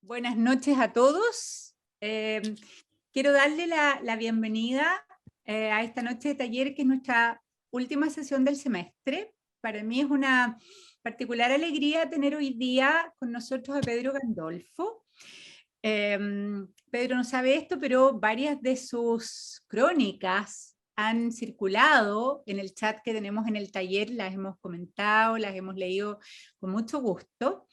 Buenas noches a todos. Quiero darle la bienvenida a esta noche de taller, que es nuestra última sesión del semestre. Para mí es una particular alegría tener hoy día con nosotros a Pedro Gandolfo. Pedro no sabe esto, pero varias de sus crónicas han circulado en el chat que tenemos en el taller, las hemos comentado, las hemos leído con mucho gusto.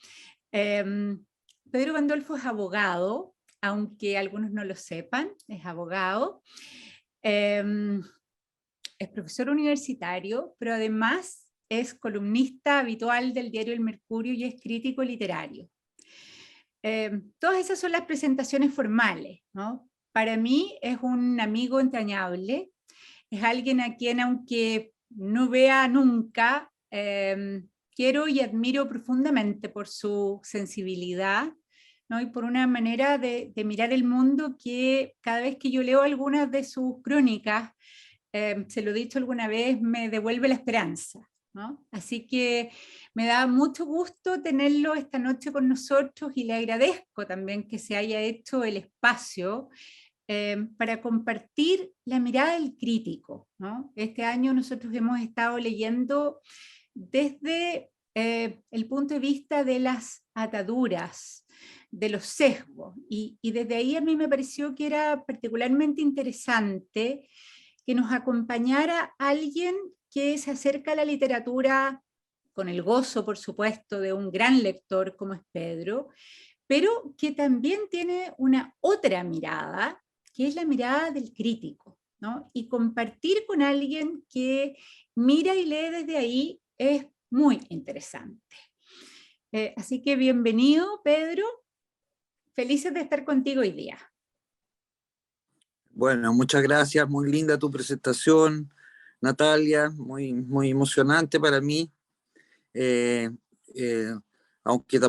Pedro Gandolfo es abogado, aunque algunos no lo sepan, es abogado, es profesor universitario, pero además es columnista habitual del diario El Mercurio y es crítico literario. Todas esas son las presentaciones formales, ¿no? Para mí es un amigo entrañable, es alguien a quien, aunque no vea nunca, quiero y admiro profundamente por su sensibilidad, ¿no? Y por una manera de mirar el mundo que cada vez que yo leo algunas de sus crónicas, se lo he dicho alguna vez, me devuelve la esperanza, ¿no? Así que me da mucho gusto tenerlo esta noche con nosotros y le agradezco también que se haya hecho el espacio para compartir la mirada del crítico, ¿no? Este año nosotros hemos estado leyendo desde el punto de vista de las ataduras, de los sesgos, y desde ahí a mí me pareció que era particularmente interesante que nos acompañara alguien que se acerca a la literatura con el gozo, por supuesto, de un gran lector como es Pedro, pero que también tiene una otra mirada, que es la mirada del crítico, ¿no? Y compartir con alguien que mira y lee desde ahí es muy interesante. Así que bienvenido, Pedro. Felices de estar contigo hoy día. Bueno, muchas gracias, muy linda tu presentación, Natalia, muy emocionante para mí. Eh, eh, Aunque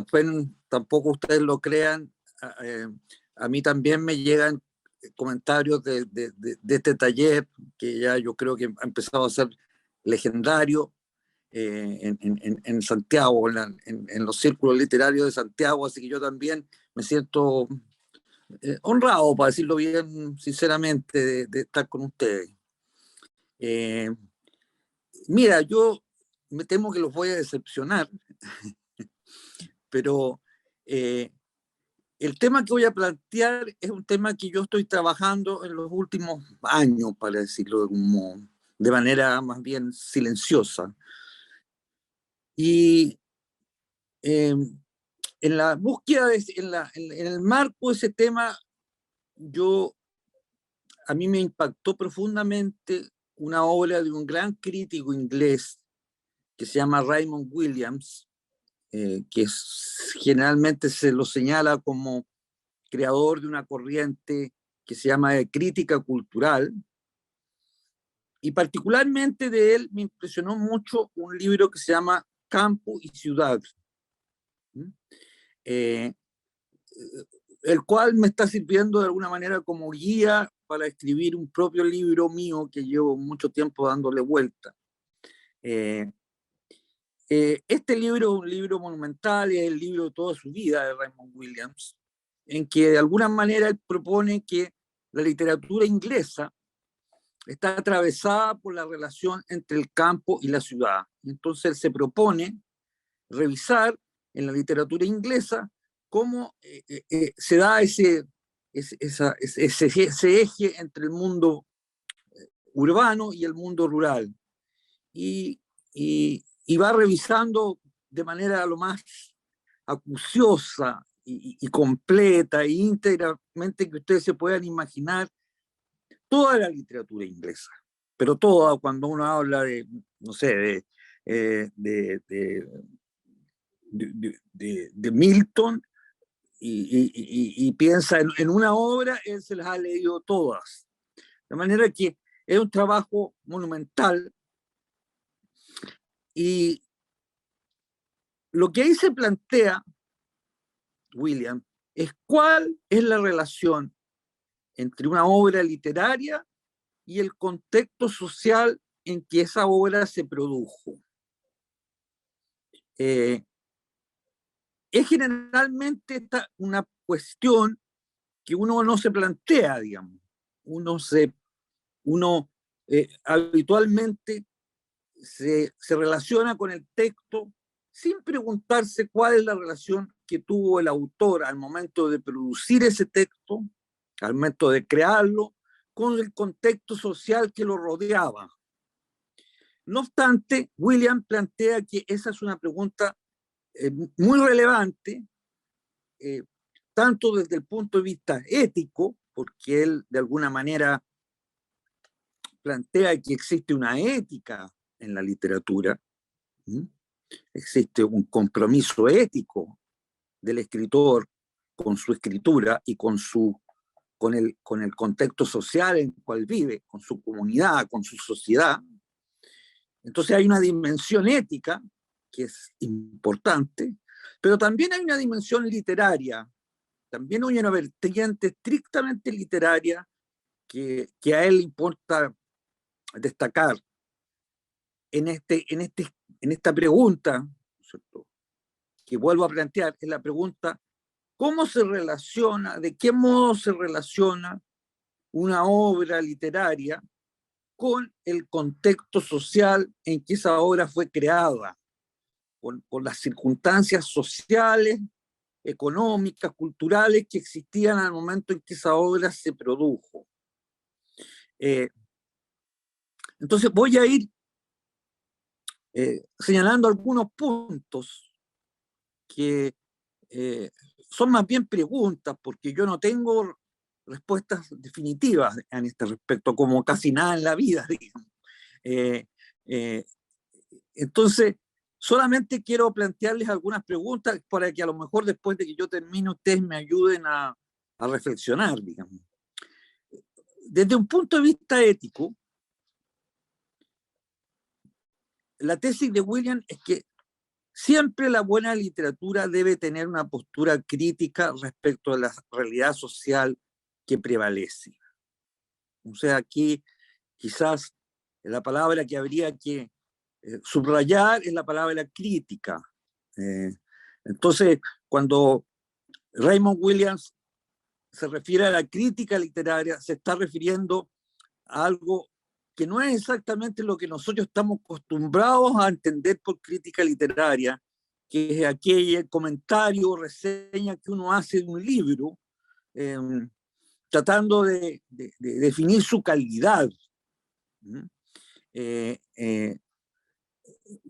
tampoco ustedes lo crean, a mí también me llegan comentarios de este taller, que ya yo creo que ha empezado a ser legendario en Santiago, en los círculos literarios de Santiago, así que yo también me siento honrado, para decirlo bien sinceramente, de estar con ustedes. Mira, yo me temo que los voy a decepcionar, pero el tema que voy a plantear es un tema que yo estoy trabajando en los últimos años, para decirlo de manera más bien silenciosa. Y en la búsqueda, en el marco de ese tema, a mí me impactó profundamente una obra de un gran crítico inglés que se llama Raymond Williams, que generalmente se lo señala como creador de una corriente que se llama de crítica cultural, y particularmente de él me impresionó mucho un libro que se llama Campo y Ciudad, eh, el cual me está sirviendo de alguna manera como guía para escribir un propio libro mío que llevo mucho tiempo dándole vuelta. Este libro es un libro monumental, es el libro de toda su vida de Raymond Williams, en que de alguna manera él propone que la literatura inglesa está atravesada por la relación entre el campo y la ciudad. Entonces él se propone revisar en la literatura inglesa cómo se da ese eje entre el mundo urbano y el mundo rural. Y va revisando de manera lo más acuciosa y completa e íntegramente que ustedes se puedan imaginar toda la literatura inglesa, pero toda, cuando uno habla de, no sé, de Milton y piensa en una obra, él se las ha leído todas. De manera que es un trabajo monumental. Y lo que ahí se plantea, William, es cuál es la relación entre una obra literaria y el contexto social en que esa obra se produjo. es generalmente una cuestión que uno no se plantea, digamos. Uno habitualmente se relaciona con el texto sin preguntarse cuál es la relación que tuvo el autor al momento de producir ese texto, al momento de crearlo, con el contexto social que lo rodeaba. No obstante, William plantea que esa es una pregunta muy relevante, tanto desde el punto de vista ético, porque él de alguna manera plantea que existe una ética en la literatura, ¿sí? Existe un compromiso ético del escritor con su escritura y con el contexto social en el cual vive, con su comunidad, con su sociedad. Entonces hay una dimensión ética que es importante, pero también hay una dimensión literaria, también hay una vertiente estrictamente literaria que a él le importa destacar en esta pregunta, ¿cierto?, que vuelvo a plantear, es la pregunta: ¿cómo se relaciona, de qué modo se relaciona una obra literaria con el contexto social en que esa obra fue creada, con las circunstancias sociales, económicas, culturales que existían al momento en que esa obra se produjo? Entonces voy a ir señalando algunos puntos que son más bien preguntas, porque yo no tengo respuestas definitivas en este respecto, como casi nada en la vida, digamos. Entonces, solamente quiero plantearles algunas preguntas para que a lo mejor después de que yo termine ustedes me ayuden a reflexionar, digamos. Desde un punto de vista ético, la tesis de William es que siempre la buena literatura debe tener una postura crítica respecto a la realidad social que prevalece. O sea, aquí quizás la palabra que habría que subrayar es la palabra crítica. Entonces, cuando Raymond Williams se refiere a la crítica literaria, se está refiriendo a algo que no es exactamente lo que nosotros estamos acostumbrados a entender por crítica literaria, que es aquel comentario o reseña que uno hace de un libro, tratando de definir su calidad.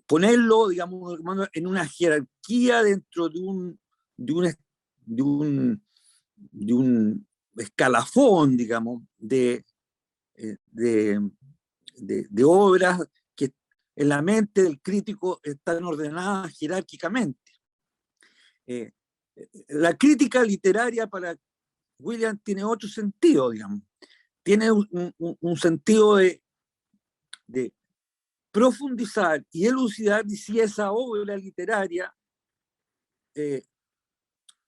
Ponerlo, digamos, en una jerarquía dentro de un escalafón, digamos, de obras que en la mente del crítico están ordenadas jerárquicamente. La crítica literaria para William tiene otro sentido, digamos. Tiene un sentido de profundizar y elucidar si esa obra literaria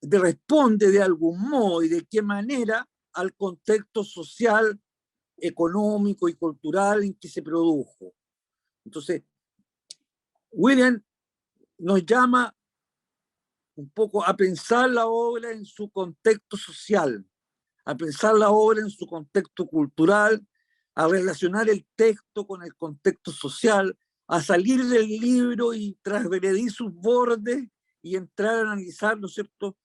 responde de algún modo y de qué manera al contexto social, económico y cultural en que se produjo. Entonces, William nos llama un poco a pensar la obra en su contexto social, a pensar la obra en su contexto cultural, a relacionar el texto con el contexto social, a salir del libro y transgredir sus bordes y entrar a analizar, ¿no es cierto?,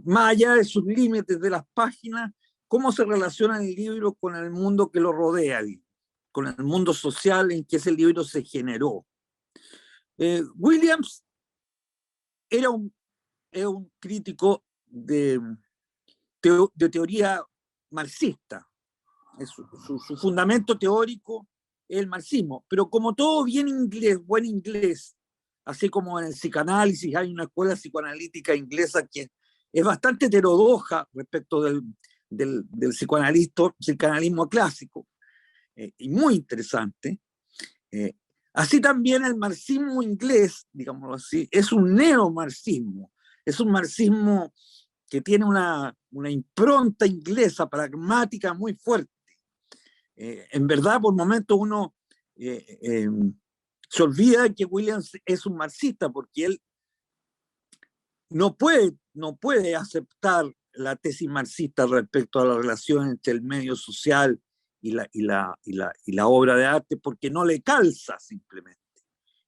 más allá de sus límites de las páginas, cómo se relaciona el libro con el mundo que lo rodea, con el mundo social en que ese libro se generó. Williams era un crítico de teoría marxista. Su fundamento teórico es el marxismo, pero como todo bien inglés, buen inglés, así como en el psicanálisis hay una escuela psicoanalítica inglesa que es bastante heterodoxa respecto del psicoanalismo clásico, y muy interesante. Así también el marxismo inglés, digámoslo así, es un neomarxismo, es un marxismo que tiene una impronta inglesa pragmática muy fuerte. En verdad, por momentos uno se olvida que Williams es un marxista, porque él no puede aceptar la tesis marxista respecto a la relación entre el medio social y la obra de arte, porque no le calza simplemente.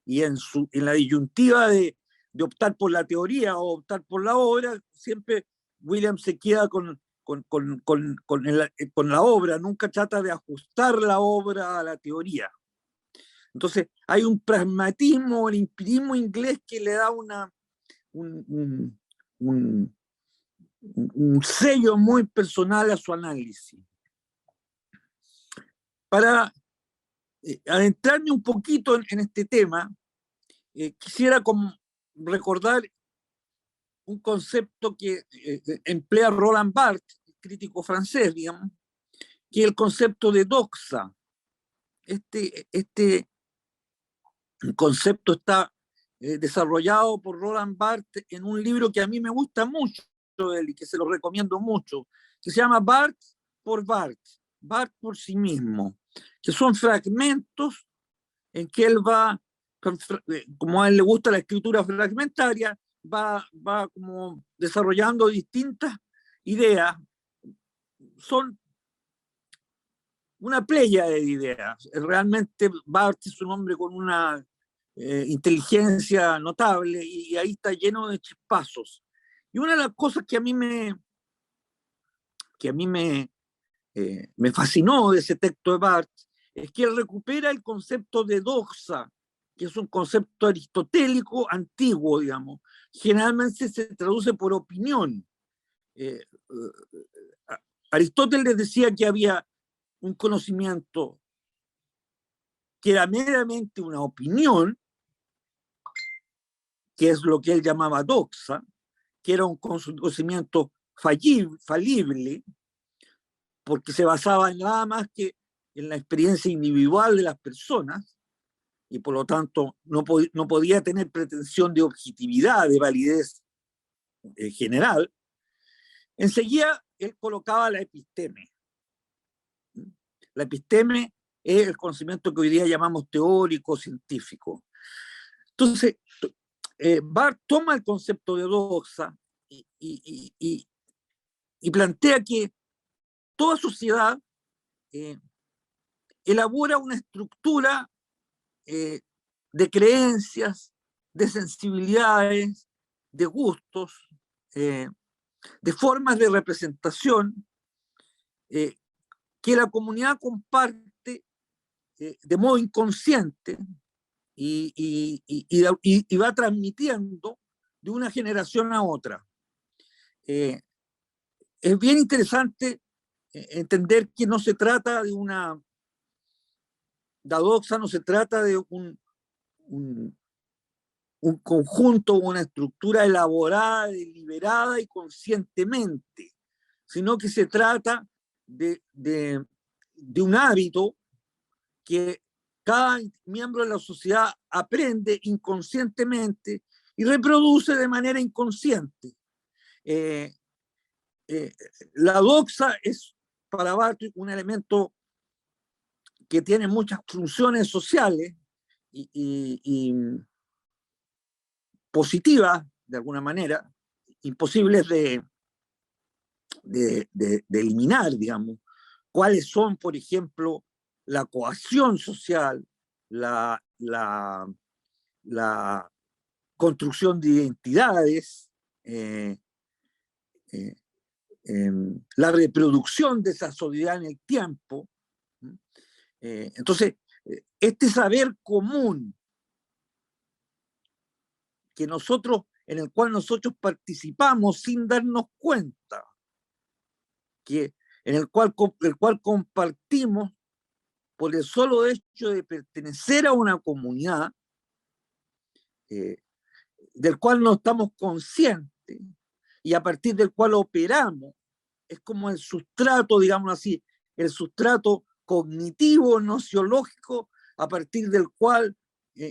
Y en la disyuntiva de optar por la teoría o optar por la obra, siempre William se queda con la obra, nunca trata de ajustar la obra a la teoría. Entonces, hay un pragmatismo, el empirismo inglés que le da un sello muy personal a su análisis. Para adentrarme un poquito en este tema, quisiera recordar un concepto que emplea Roland Barthes, crítico francés, digamos, que es el concepto de doxa. Este concepto está desarrollado por Roland Barthes en un libro que a mí me gusta mucho y que se lo recomiendo mucho, que se llama Barthes por Barthes, Barthes por sí mismo, que son fragmentos en que él va, como a él le gusta la escritura fragmentaria, va como desarrollando distintas ideas. Son una playa de ideas. Realmente Barthes es un hombre con una inteligencia notable y ahí está lleno de chispazos. Y una de las cosas que a mí me fascinó de ese texto de Barthes es que él recupera el concepto de doxa, que es un concepto aristotélico antiguo, digamos. Generalmente se traduce por opinión. Aristóteles decía que había un conocimiento que era meramente una opinión, que es lo que él llamaba doxa, que era un conocimiento falible, porque se basaba en nada más que en la experiencia individual de las personas, y por lo tanto no podía tener pretensión de objetividad, de validez general. Enseguida él colocaba la episteme. La episteme es el conocimiento que hoy día llamamos teórico, científico. Entonces, Barthes toma el concepto de doxa y plantea que toda sociedad elabora una estructura de creencias, de sensibilidades, de gustos, de formas de representación que la comunidad comparte de modo inconsciente y va transmitiendo de una generación a otra. Es bien interesante entender que no se trata de una doxa, no se trata de un conjunto, una estructura elaborada, deliberada y conscientemente, sino que se trata de un hábito que cada miembro de la sociedad aprende inconscientemente y reproduce de manera inconsciente. La doxa es para Barthes un elemento que tiene muchas funciones sociales y positivas, de alguna manera, imposibles de eliminar, digamos. ¿Cuáles son, por ejemplo, la cohesión social, la construcción de identidades, la reproducción de esa sociedad en el tiempo? Entonces, este saber común en el cual nosotros participamos sin darnos cuenta, en el cual compartimos por el solo hecho de pertenecer a una comunidad, del cual no estamos conscientes y a partir del cual operamos, es como el sustrato, digamos así, el sustrato cognitivo, nociológico, a partir del cual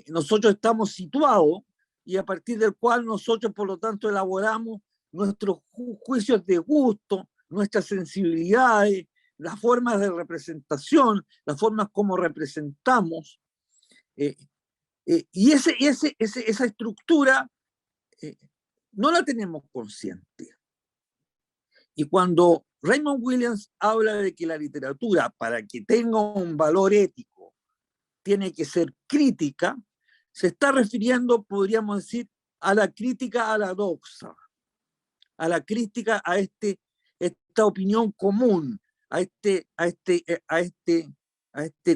nosotros estamos situados y a partir del cual nosotros, por lo tanto, elaboramos nuestros juicios de gusto, nuestras sensibilidades, las formas de representación, las formas como representamos. Y esa estructura no la tenemos consciente. Y cuando Raymond Williams habla de que la literatura, para que tenga un valor ético, tiene que ser crítica, se está refiriendo, podríamos decir, a la crítica a la doxa, a la crítica a esta opinión común, a este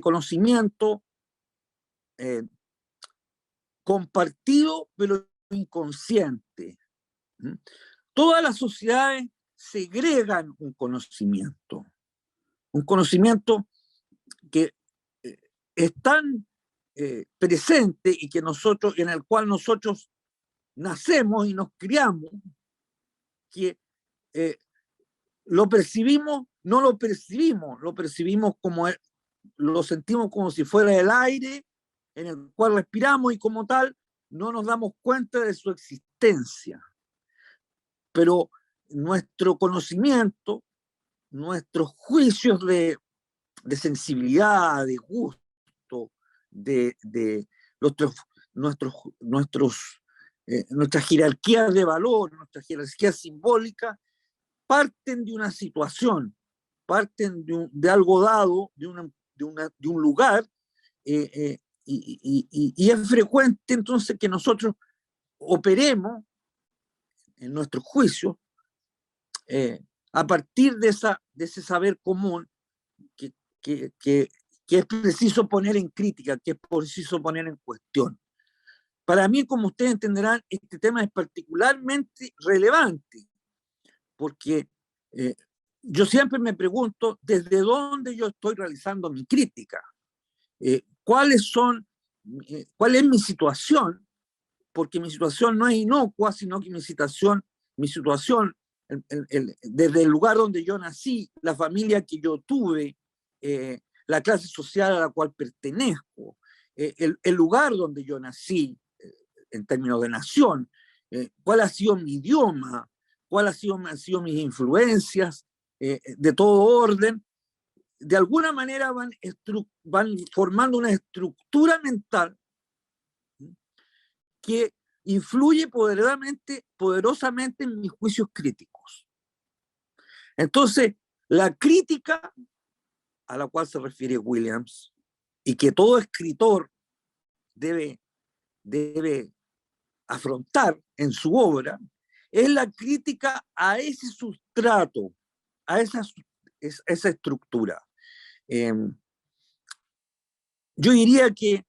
conocimiento compartido pero inconsciente. Todas las sociedades segregan un conocimiento que es tan presente y que nosotros, en el cual nosotros nacemos y nos criamos, que lo percibimos, no lo percibimos como, lo sentimos como si fuera el aire en el cual respiramos y como tal no nos damos cuenta de su existencia. Pero nuestro conocimiento, nuestros juicios de sensibilidad, de gusto, de nuestras jerarquías de valor, nuestras jerarquías simbólicas, parten de una situación, parten de algo dado, de un lugar, y es frecuente entonces que nosotros operemos en nuestros juicios a partir de ese saber común que es preciso poner en crítica, que es preciso poner en cuestión. Para mí, como ustedes entenderán, este tema es particularmente relevante, porque yo siempre me pregunto desde dónde yo estoy realizando mi crítica, cuál es mi situación, porque mi situación no es inocua, sino que mi situación desde el lugar donde yo nací, la familia que yo tuve, la clase social a la cual pertenezco, el lugar donde yo nací, en términos de nación, cuál ha sido mi idioma, cuáles han sido mis influencias de todo orden, de alguna manera van formando una estructura mental que influye poderosamente en mis juicios críticos. Entonces, la crítica a la cual se refiere Williams y que todo escritor debe afrontar en su obra es la crítica a ese sustrato, a esa estructura. Yo diría que,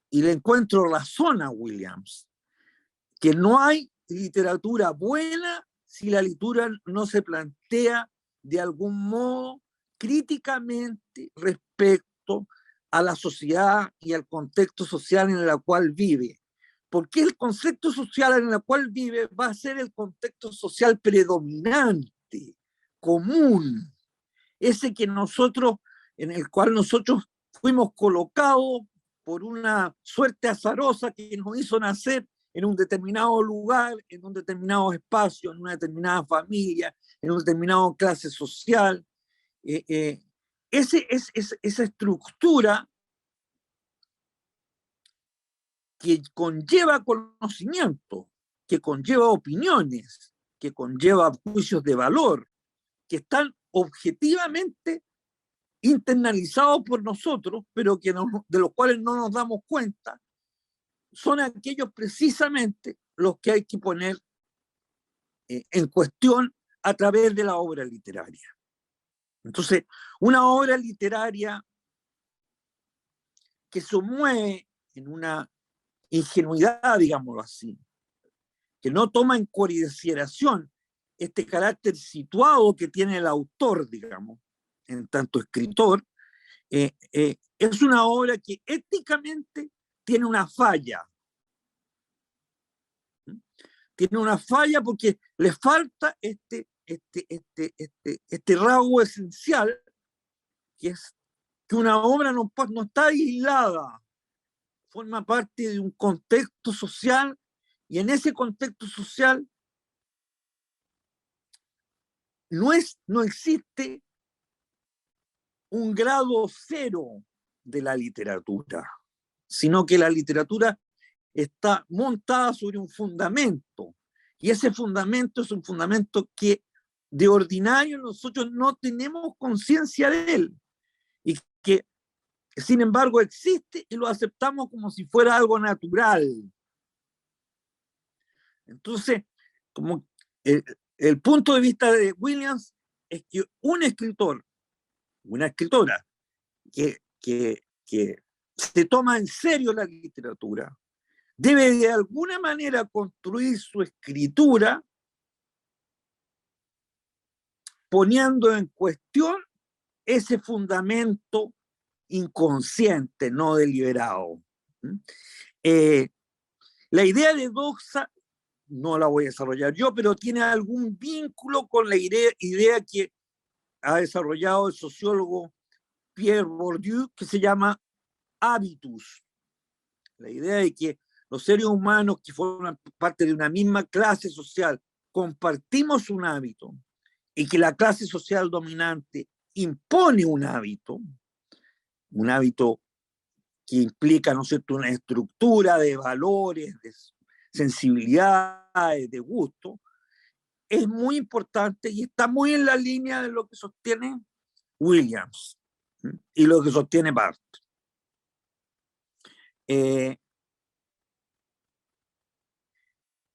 y le encuentro razón a Williams, que no hay literatura buena si la literatura no se plantea de algún modo críticamente respecto a la sociedad y al contexto social en el cual vive. Porque el contexto social en el cual vive va a ser el contexto social predominante, común, ese que en el cual nosotros fuimos colocados por una suerte azarosa que nos hizo nacer en un determinado lugar, en un determinado espacio, en una determinada familia, en una determinada clase social. Esa estructura que conlleva conocimiento, que conlleva opiniones, que conlleva juicios de valor, que están objetivamente internalizados por nosotros, pero de los cuales no nos damos cuenta, son aquellos precisamente los que hay que poner en cuestión a través de la obra literaria. Entonces, una obra literaria que se mueve en una ingenuidad, digámoslo así, que no toma en consideración este carácter situado que tiene el autor, digamos, en tanto escritor, es una obra que éticamente tiene una falla. Tiene una falla porque le falta este rasgo esencial, que es que una obra no está aislada, forma parte de un contexto social, y en ese contexto social no existe un grado cero de la literatura, sino que la literatura está montada sobre un fundamento, y ese fundamento es un fundamento que de ordinario nosotros no tenemos conciencia de él, y que sin embargo existe y lo aceptamos como si fuera algo natural. Entonces, como el punto de vista de Williams es que un escritor, una escritora que se toma en serio la literatura, debe de alguna manera construir su escritura poniendo en cuestión ese fundamento inconsciente, no deliberado. La idea de doxa no la voy a desarrollar yo, pero tiene algún vínculo con la idea que ha desarrollado el sociólogo Pierre Bourdieu, que se llama habitus. La idea de que los seres humanos que forman parte de una misma clase social compartimos un hábito y que la clase social dominante impone un hábito que implica, ¿no es cierto?, una estructura de valores, de sensibilidades, de gusto, es muy importante y está muy en la línea de lo que sostiene Williams y lo que sostiene Barthes.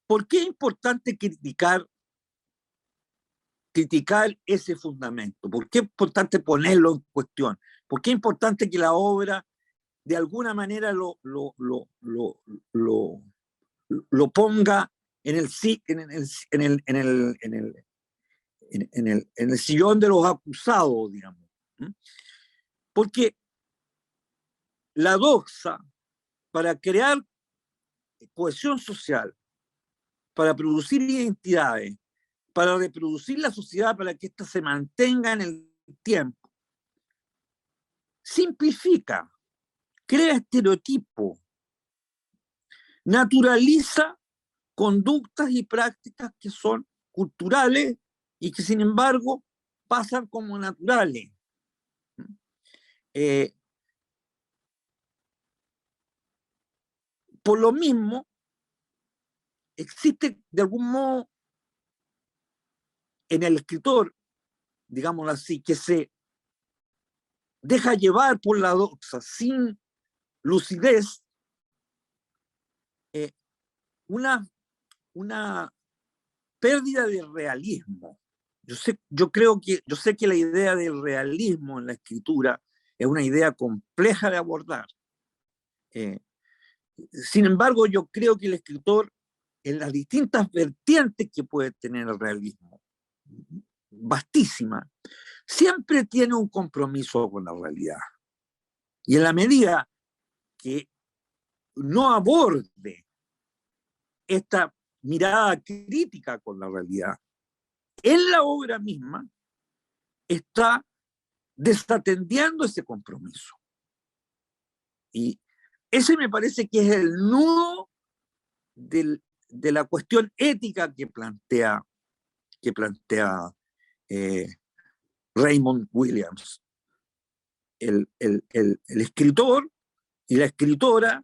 ¿Por qué es importante criticar ese fundamento? ¿Por qué es importante ponerlo en cuestión? ¿Por qué es importante que la obra de alguna manera lo ponga en el sillón de los acusados, digamos? Porque la doxa, para crear cohesión social, para producir identidades, para reproducir la sociedad, para que ésta se mantenga en el tiempo, simplifica, crea estereotipos, naturaliza conductas y prácticas que son culturales y que sin embargo pasan como naturales. Por lo mismo, existe de algún modo en el escritor, digámoslo así, que se deja llevar por la doxa sin lucidez, una pérdida de realismo. Yo sé que la idea del realismo en la escritura es una idea compleja de abordar. Sin embargo, yo creo que el escritor, en las distintas vertientes que puede tener el realismo, vastísima, siempre tiene un compromiso con la realidad. Y en la medida que no aborde esta mirada crítica con la realidad, en la obra misma está desatendiendo ese compromiso. Y ese me parece que es el nudo de la cuestión ética que plantea Raymond Williams. El escritor y la escritora,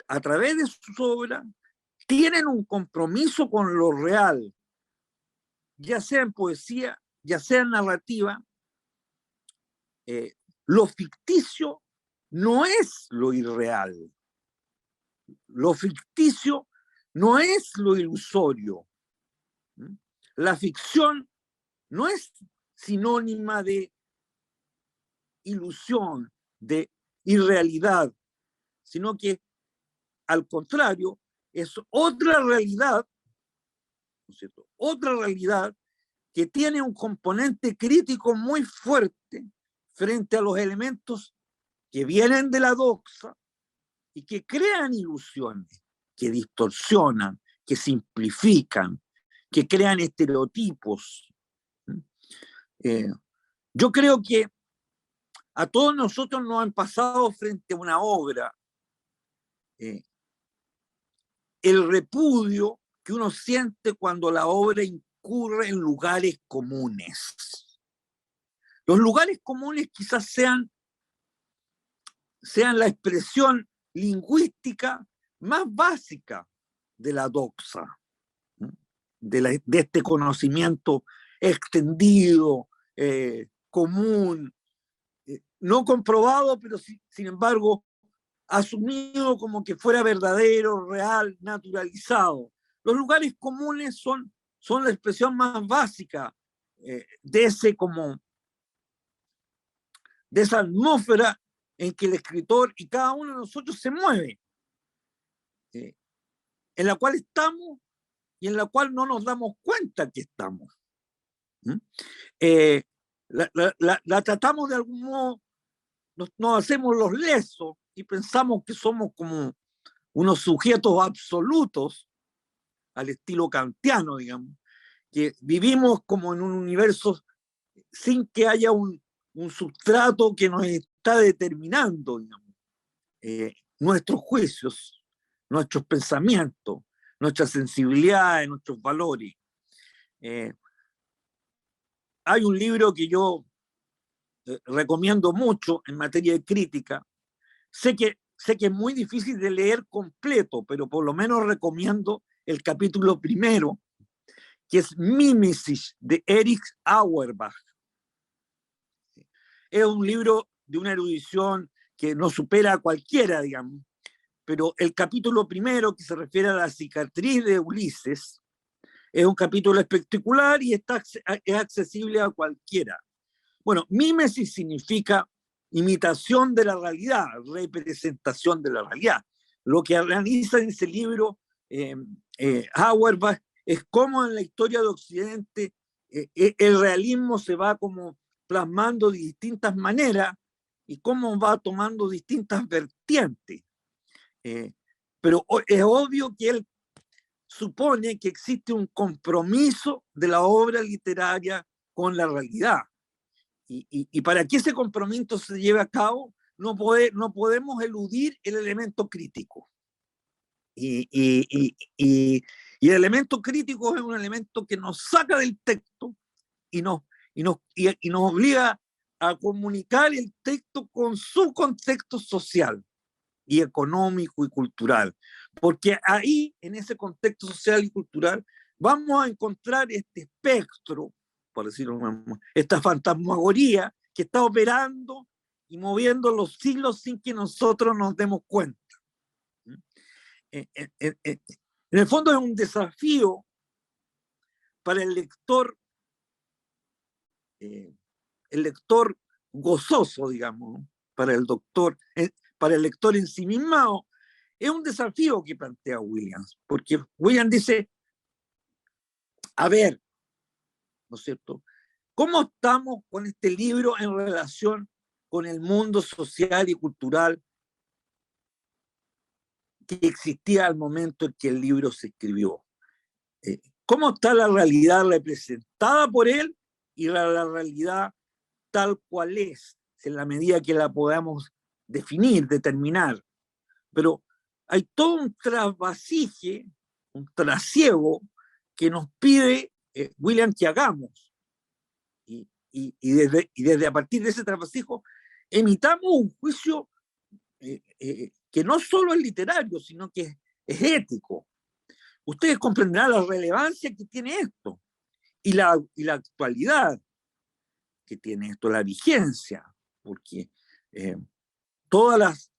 a través de sus obras, tienen un compromiso con lo real, ya sea en poesía, ya sea en narrativa. Lo ficticio no es lo irreal. Lo ficticio no es lo ilusorio. La ficción no es sinónima de ilusión, de irrealidad, sino que al contrario es otra realidad, ¿no es cierto?, otra realidad que tiene un componente crítico muy fuerte frente a los elementos que vienen de la doxa y que crean ilusiones, que distorsionan, que simplifican, que crean estereotipos. Yo creo que a todos nosotros nos han pasado frente a una obra el repudio que uno siente cuando la obra incurre en lugares comunes. Los lugares comunes quizás sean la expresión lingüística más básica de la doxa, de este conocimiento extendido, común, no comprobado, pero sin embargo asumido como que fuera verdadero, real, naturalizado. Los lugares comunes son la expresión más básica de esa atmósfera en que el escritor y cada uno de nosotros se mueve, en la cual estamos y en la cual no nos damos cuenta que estamos. La tratamos de algún modo, nos hacemos los lesos y pensamos que somos como unos sujetos absolutos al estilo kantiano, digamos, que vivimos como en un universo sin que haya un sustrato que nos está determinando, digamos, nuestros juicios, nuestros pensamientos, nuestras sensibilidades, nuestros valores. Hay un libro que yo recomiendo mucho en materia de crítica. Sé que es muy difícil de leer completo, pero por lo menos recomiendo el capítulo primero, que es Mimesis, de Erich Auerbach. Es un libro de una erudición que no supera a cualquiera, digamos, pero el capítulo primero, que se refiere a la cicatriz de Ulises, es un capítulo espectacular y es accesible a cualquiera. Bueno, mímesis significa imitación de la realidad, representación de la realidad. Lo que realiza en ese libro Auerbach es cómo en la historia de Occidente el realismo se va como plasmando de distintas maneras y cómo va tomando distintas vertientes. Pero es obvio que él supone que existe un compromiso de la obra literaria con la realidad. Y para que ese compromiso se lleve a cabo, no podemos eludir el elemento crítico. Y el elemento crítico es un elemento que nos saca del texto y nos obliga a comunicar el texto con su contexto social y económico y cultural. Porque ahí, en ese contexto social y cultural, vamos a encontrar este espectro, por decirlo mismo, esta fantasmagoría que está operando y moviendo los siglos sin que nosotros nos demos cuenta. En el fondo es un desafío para el lector gozoso, digamos, para el lector ensimismado. Es un desafío que plantea Williams, porque Williams dice, a ver, ¿no es cierto?, ¿cómo estamos con este libro en relación con el mundo social y cultural que existía al momento en que el libro se escribió? ¿Cómo está la realidad representada por él y la realidad tal cual es, en la medida que la podamos definir, determinar? Pero hay todo un trasvasije, un trasiego que nos pide William que hagamos. Y desde a partir de ese trasvasijo emitamos un juicio que no solo es literario, sino que es ético. Ustedes comprenderán la relevancia que tiene esto y la actualidad que tiene esto, la vigencia, porque todas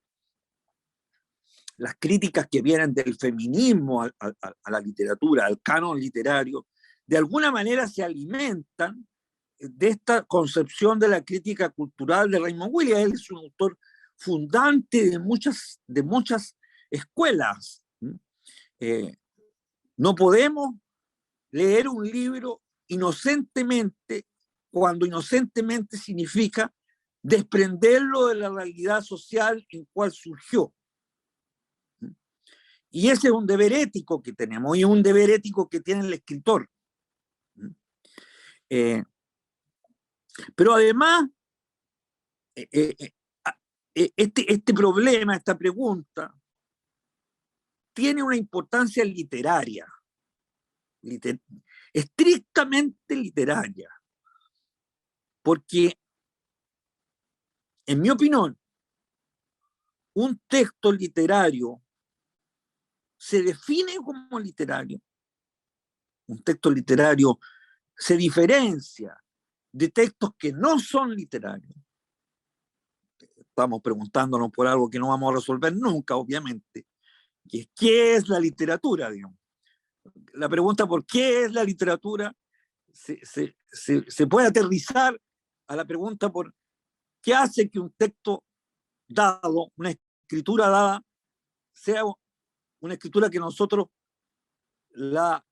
las críticas que vienen del feminismo a la literatura, al canon literario, de alguna manera se alimentan de esta concepción de la crítica cultural de Raymond Williams. Él es un autor fundante de muchas escuelas. No podemos leer un libro inocentemente, cuando inocentemente significa desprenderlo de la realidad social en cual surgió. Y ese es un deber ético que tenemos, y un deber ético que tiene el escritor. Pero además, este problema, esta pregunta, tiene una importancia literaria, estrictamente literaria, porque, en mi opinión, un texto literario se define como literario, un texto literario se diferencia de textos que no son literarios. Estamos preguntándonos por algo que no vamos a resolver nunca, obviamente, que es ¿qué es la literatura? Digamos. La pregunta por qué es la literatura se puede aterrizar a la pregunta por qué hace que un texto dado, una escritura dada, sea una escritura que nosotros la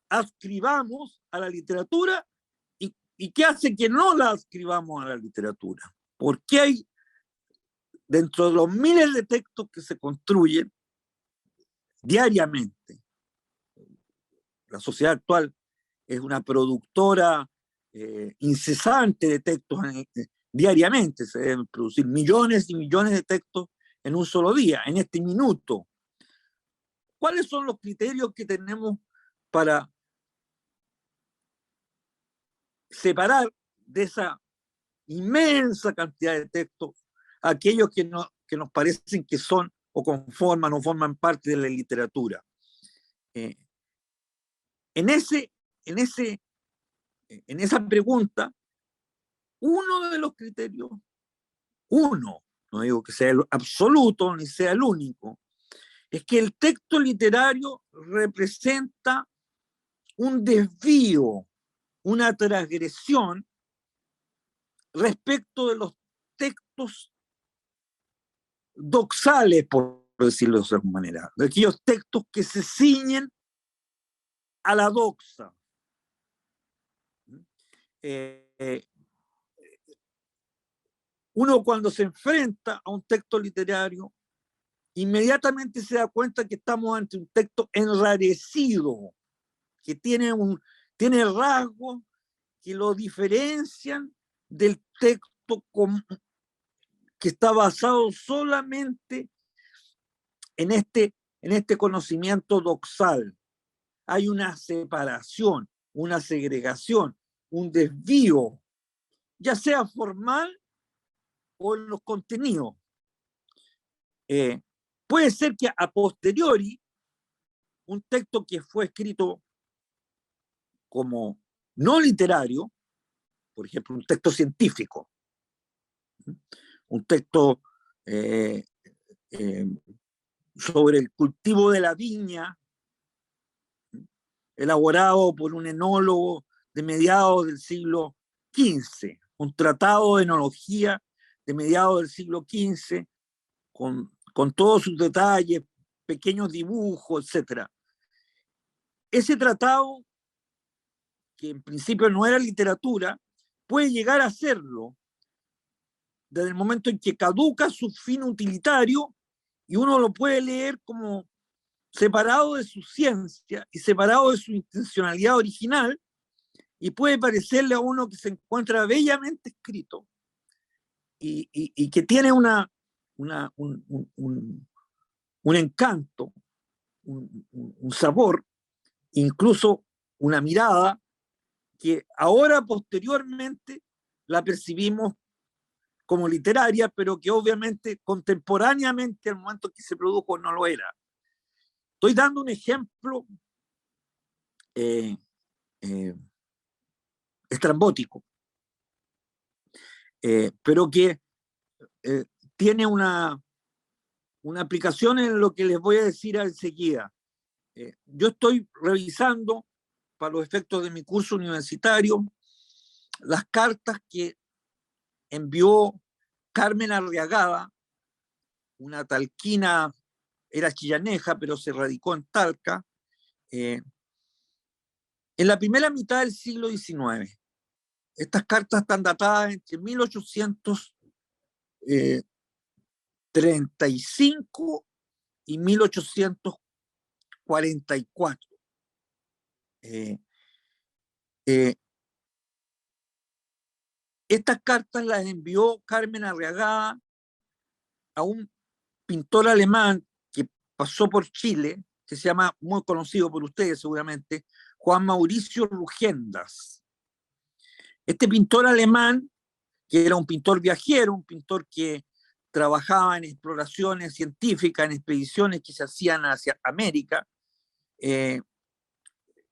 adscribamos a la literatura y qué hace que no la adscribamos a la literatura. ¿Por qué hay, dentro de los miles de textos que se construyen diariamente, la sociedad actual es una productora incesante de textos diariamente, se deben producir millones y millones de textos en un solo día, en este minuto? ¿Cuáles son los criterios que tenemos para separar de esa inmensa cantidad de textos aquellos que nos parecen que son o conforman o forman parte de la literatura? En esa pregunta, uno de los criterios, no digo que sea el absoluto ni sea el único, es que el texto literario representa un desvío, una transgresión respecto de los textos doxales, por decirlo de alguna manera, de aquellos textos que se ciñen a la doxa. Uno cuando se enfrenta a un texto literario, inmediatamente se da cuenta que estamos ante un texto enrarecido, que tiene rasgos que lo diferencian del texto que está basado solamente en este conocimiento doxal. Hay una separación, una segregación, un desvío, ya sea formal o en los contenidos. Puede ser que a posteriori un texto que fue escrito como no literario, por ejemplo, un texto científico, un texto sobre el cultivo de la viña, elaborado por un enólogo de mediados del siglo XV, un tratado de enología de mediados del siglo XV, con todos sus detalles, pequeños dibujos, etc. Ese tratado, que en principio no era literatura, puede llegar a serlo desde el momento en que caduca su fin utilitario y uno lo puede leer como separado de su ciencia y separado de su intencionalidad original, y puede parecerle a uno que se encuentra bellamente escrito y que tiene un encanto, un sabor, incluso una mirada que ahora posteriormente la percibimos como literaria, pero que obviamente contemporáneamente al momento que se produjo no lo era. Estoy dando un ejemplo estrambótico, pero que tiene una aplicación en lo que les voy a decir enseguida. Yo estoy revisando, para los efectos de mi curso universitario, las cartas que envió Carmen Arriagada, una talquina, era chillaneja, pero se radicó en Talca, en la primera mitad del siglo XIX. Estas cartas están datadas entre 1835 y 1844. Estas cartas las envió Carmen Arriagada a un pintor alemán que pasó por Chile, que se llama, muy conocido por ustedes seguramente, Juan Mauricio Rugendas. Este pintor alemán, que era un pintor viajero, un pintor que trabajaba en exploraciones científicas, en expediciones que se hacían hacia América.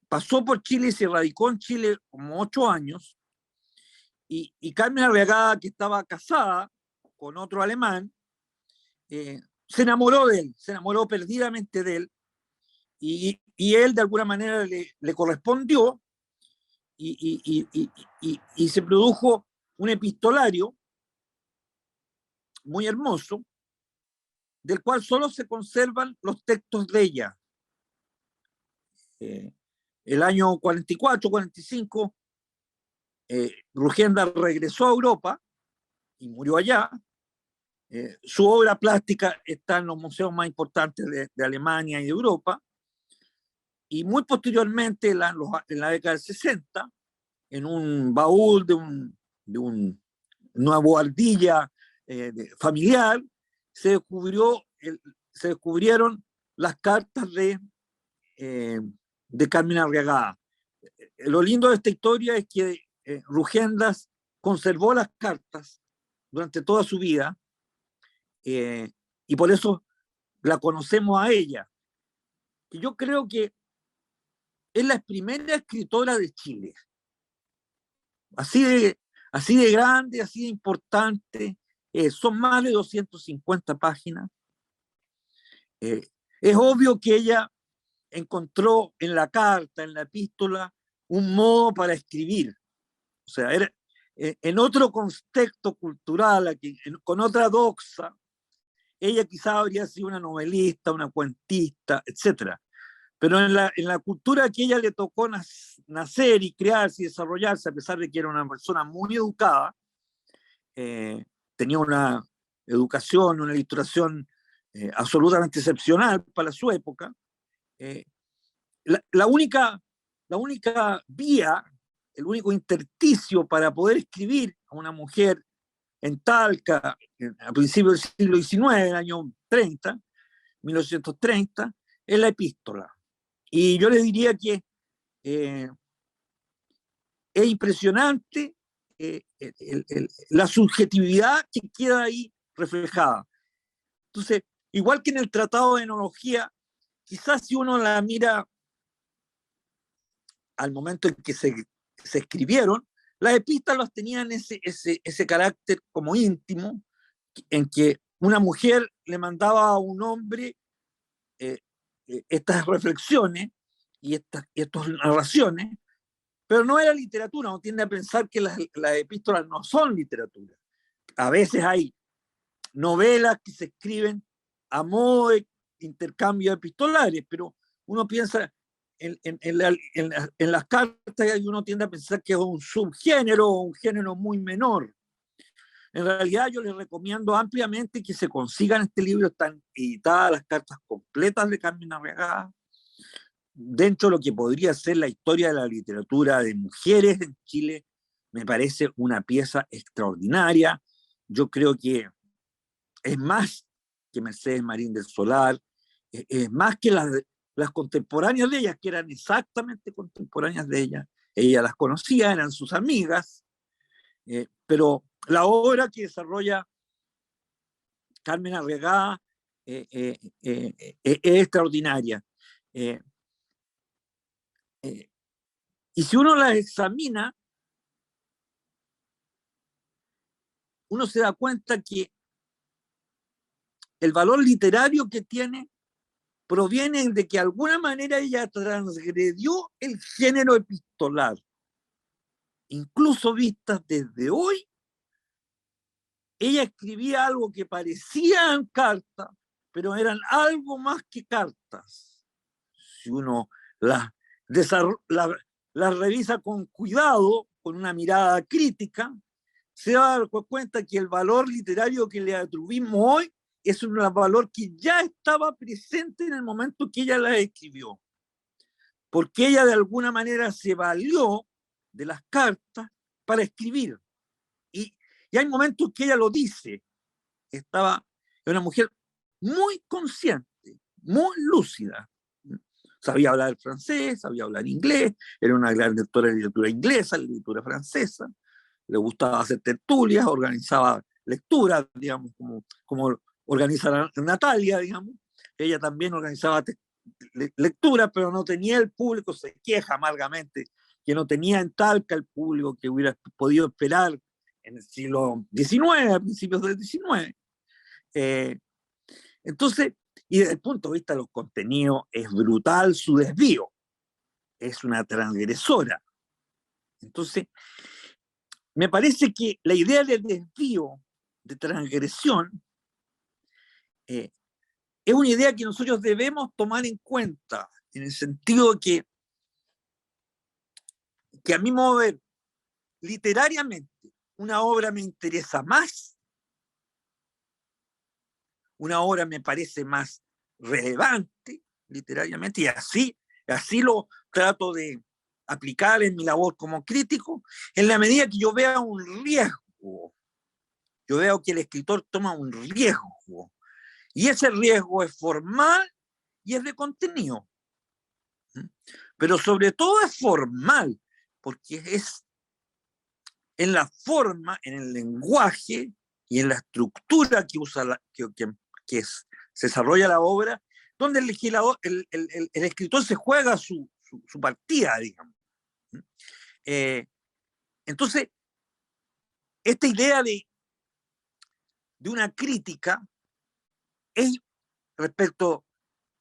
Pasó por Chile y se radicó en Chile como 8 años. Y Carmen Arriagada, que estaba casada con otro alemán, se enamoró de él, se enamoró perdidamente de él. Y él de alguna manera le correspondió y se produjo un epistolario muy hermoso, del cual solo se conservan los textos de ella. El año 44, 45, Rugenda regresó a Europa y murió allá. Su obra plástica está en los museos más importantes de Alemania y de Europa. Y muy posteriormente, en la década del 60, en un baúl de una buhardilla familiar, se descubrieron las cartas de Carmen Arriagada. Lo lindo de esta historia es que Rugendas conservó las cartas durante toda su vida, y por eso la conocemos a ella. Y yo creo que es la primera escritora de Chile, así de grande, así de importante. Son más de 250 páginas. Es obvio que ella encontró en la carta, en la epístola, un modo para escribir. O sea, era en otro contexto cultural, con otra doxa, ella quizás habría sido una novelista, una cuentista, etc. Pero en la cultura que ella le tocó nacer y crearse y desarrollarse, a pesar de que era una persona muy educada, tenía una educación, una ilustраción absolutamente excepcional para su época. La única vía, el único intersticio para poder escribir a una mujer en Talca a principios del siglo XIX, en el año 30, 1830, es la epístola. Y yo le diría que es impresionante la subjetividad que queda ahí reflejada. Entonces, igual que en el Tratado de Enología, quizás si uno la mira al momento en que se escribieron, las epístolas tenían ese carácter como íntimo, en que una mujer le mandaba a un hombre estas reflexiones y estas narraciones, pero no era literatura. Uno tiende a pensar que las epístolas no son literatura. A veces hay novelas que se escriben a modo de intercambio epistolares, pero uno piensa en las cartas y uno tiende a pensar que es un subgénero o un género muy menor. En realidad yo les recomiendo ampliamente que se consigan este libro. Están editadas las cartas completas de Carmen Arriagada, dentro de lo que podría ser la historia de la literatura de mujeres en Chile. Me parece una pieza extraordinaria. Yo creo que es más que Mercedes Marín del Solar, es más que las contemporáneas de ellas, que eran exactamente contemporáneas de ellas. Ella las conocía, eran sus amigas, pero la obra que desarrolla Carmen Arriagada es extraordinaria. Y si uno la examina, uno se da cuenta que el valor literario que tiene proviene de que de alguna manera ella transgredió el género epistolar. Incluso vistas desde hoy, ella escribía algo que parecían cartas, pero eran algo más que cartas. Si uno las revisa con cuidado, con una mirada crítica, se va a dar cuenta que el valor literario que le atribuimos hoy es un valor que ya estaba presente en el momento que ella la escribió, porque ella de alguna manera se valió de las cartas para escribir. Y hay momentos que ella lo dice. Era una mujer muy consciente, muy lúcida. Sabía hablar francés, sabía hablar inglés, era una gran lectora de literatura inglesa, de literatura francesa, le gustaba hacer tertulias, organizaba lecturas, digamos, como organiza Natalia, digamos. Ella también organizaba lecturas, pero no tenía el público, se queja amargamente que no tenía en Talca el público que hubiera podido esperar en el siglo XIX, a principios del XIX. Entonces, y desde el punto de vista de los contenidos, es brutal su desvío. Es una transgresora. Entonces, me parece que la idea del desvío, de transgresión, es una idea que nosotros debemos tomar en cuenta, en el sentido de que a mi modo de ver, literariamente, una obra me interesa más, una obra me parece más relevante literariamente, y así lo trato de aplicar en mi labor como crítico, en la medida que yo vea un riesgo, yo veo que el escritor toma un riesgo, y ese riesgo es formal y es de contenido. Pero sobre todo es formal, porque es en la forma, en el lenguaje y en la estructura que usa se desarrolla la obra, donde el escritor se juega su partida, digamos. Entonces, esta idea de una crítica es respecto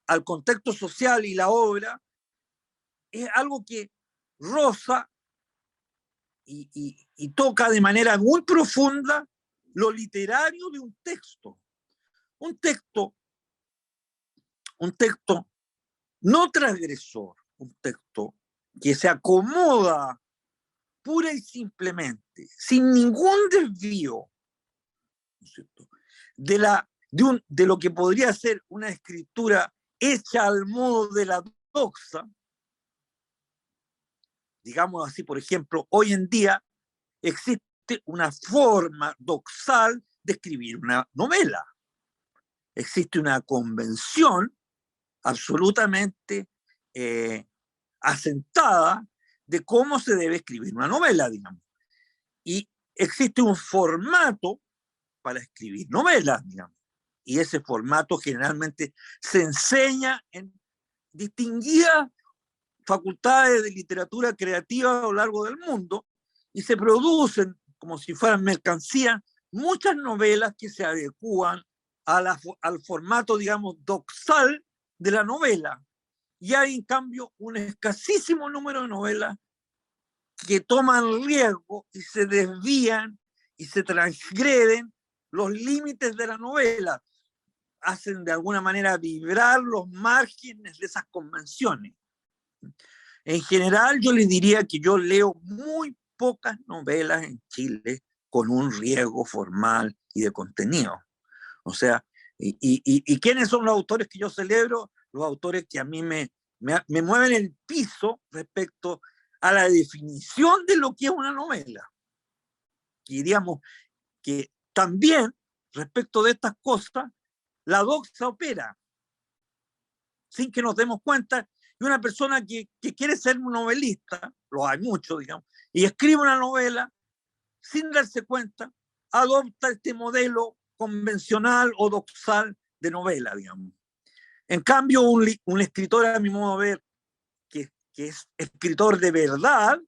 al contexto social y la obra, es algo que roza y toca de manera muy profunda lo literario de un texto. Un texto no transgresor, un texto que se acomoda pura y simplemente, sin ningún desvío, ¿no es cierto?, de lo que podría ser una escritura hecha al modo de la doxa. Digamos así, por ejemplo, hoy en día existe una forma doxal de escribir una novela. Existe una convención absolutamente asentada de cómo se debe escribir una novela, digamos. Y existe un formato para escribir novelas, digamos. Y ese formato generalmente se enseña en distinguidas facultades de literatura creativa a lo largo del mundo, y se producen, como si fueran mercancías, muchas novelas que se adecúan al formato, digamos, doxal de la novela. Y hay, en cambio, un escasísimo número de novelas que toman riesgo y se desvían y se transgreden los límites de la novela, hacen de alguna manera vibrar los márgenes de esas convenciones. En general, yo les diría que yo leo muy pocas novelas en Chile con un riesgo formal y de contenido. O sea, ¿y quiénes son los autores que yo celebro? Los autores que a mí me mueven el piso respecto a la definición de lo que es una novela. Y diríamos que también, respecto de estas cosas, la doxa opera, sin que nos demos cuenta, y una persona que quiere ser un novelista, lo hay mucho, digamos, y escribe una novela, sin darse cuenta, adopta este modelo convencional o doxal de novela, digamos. En cambio, un escritor, a mi modo de ver, que es escritor de verdad,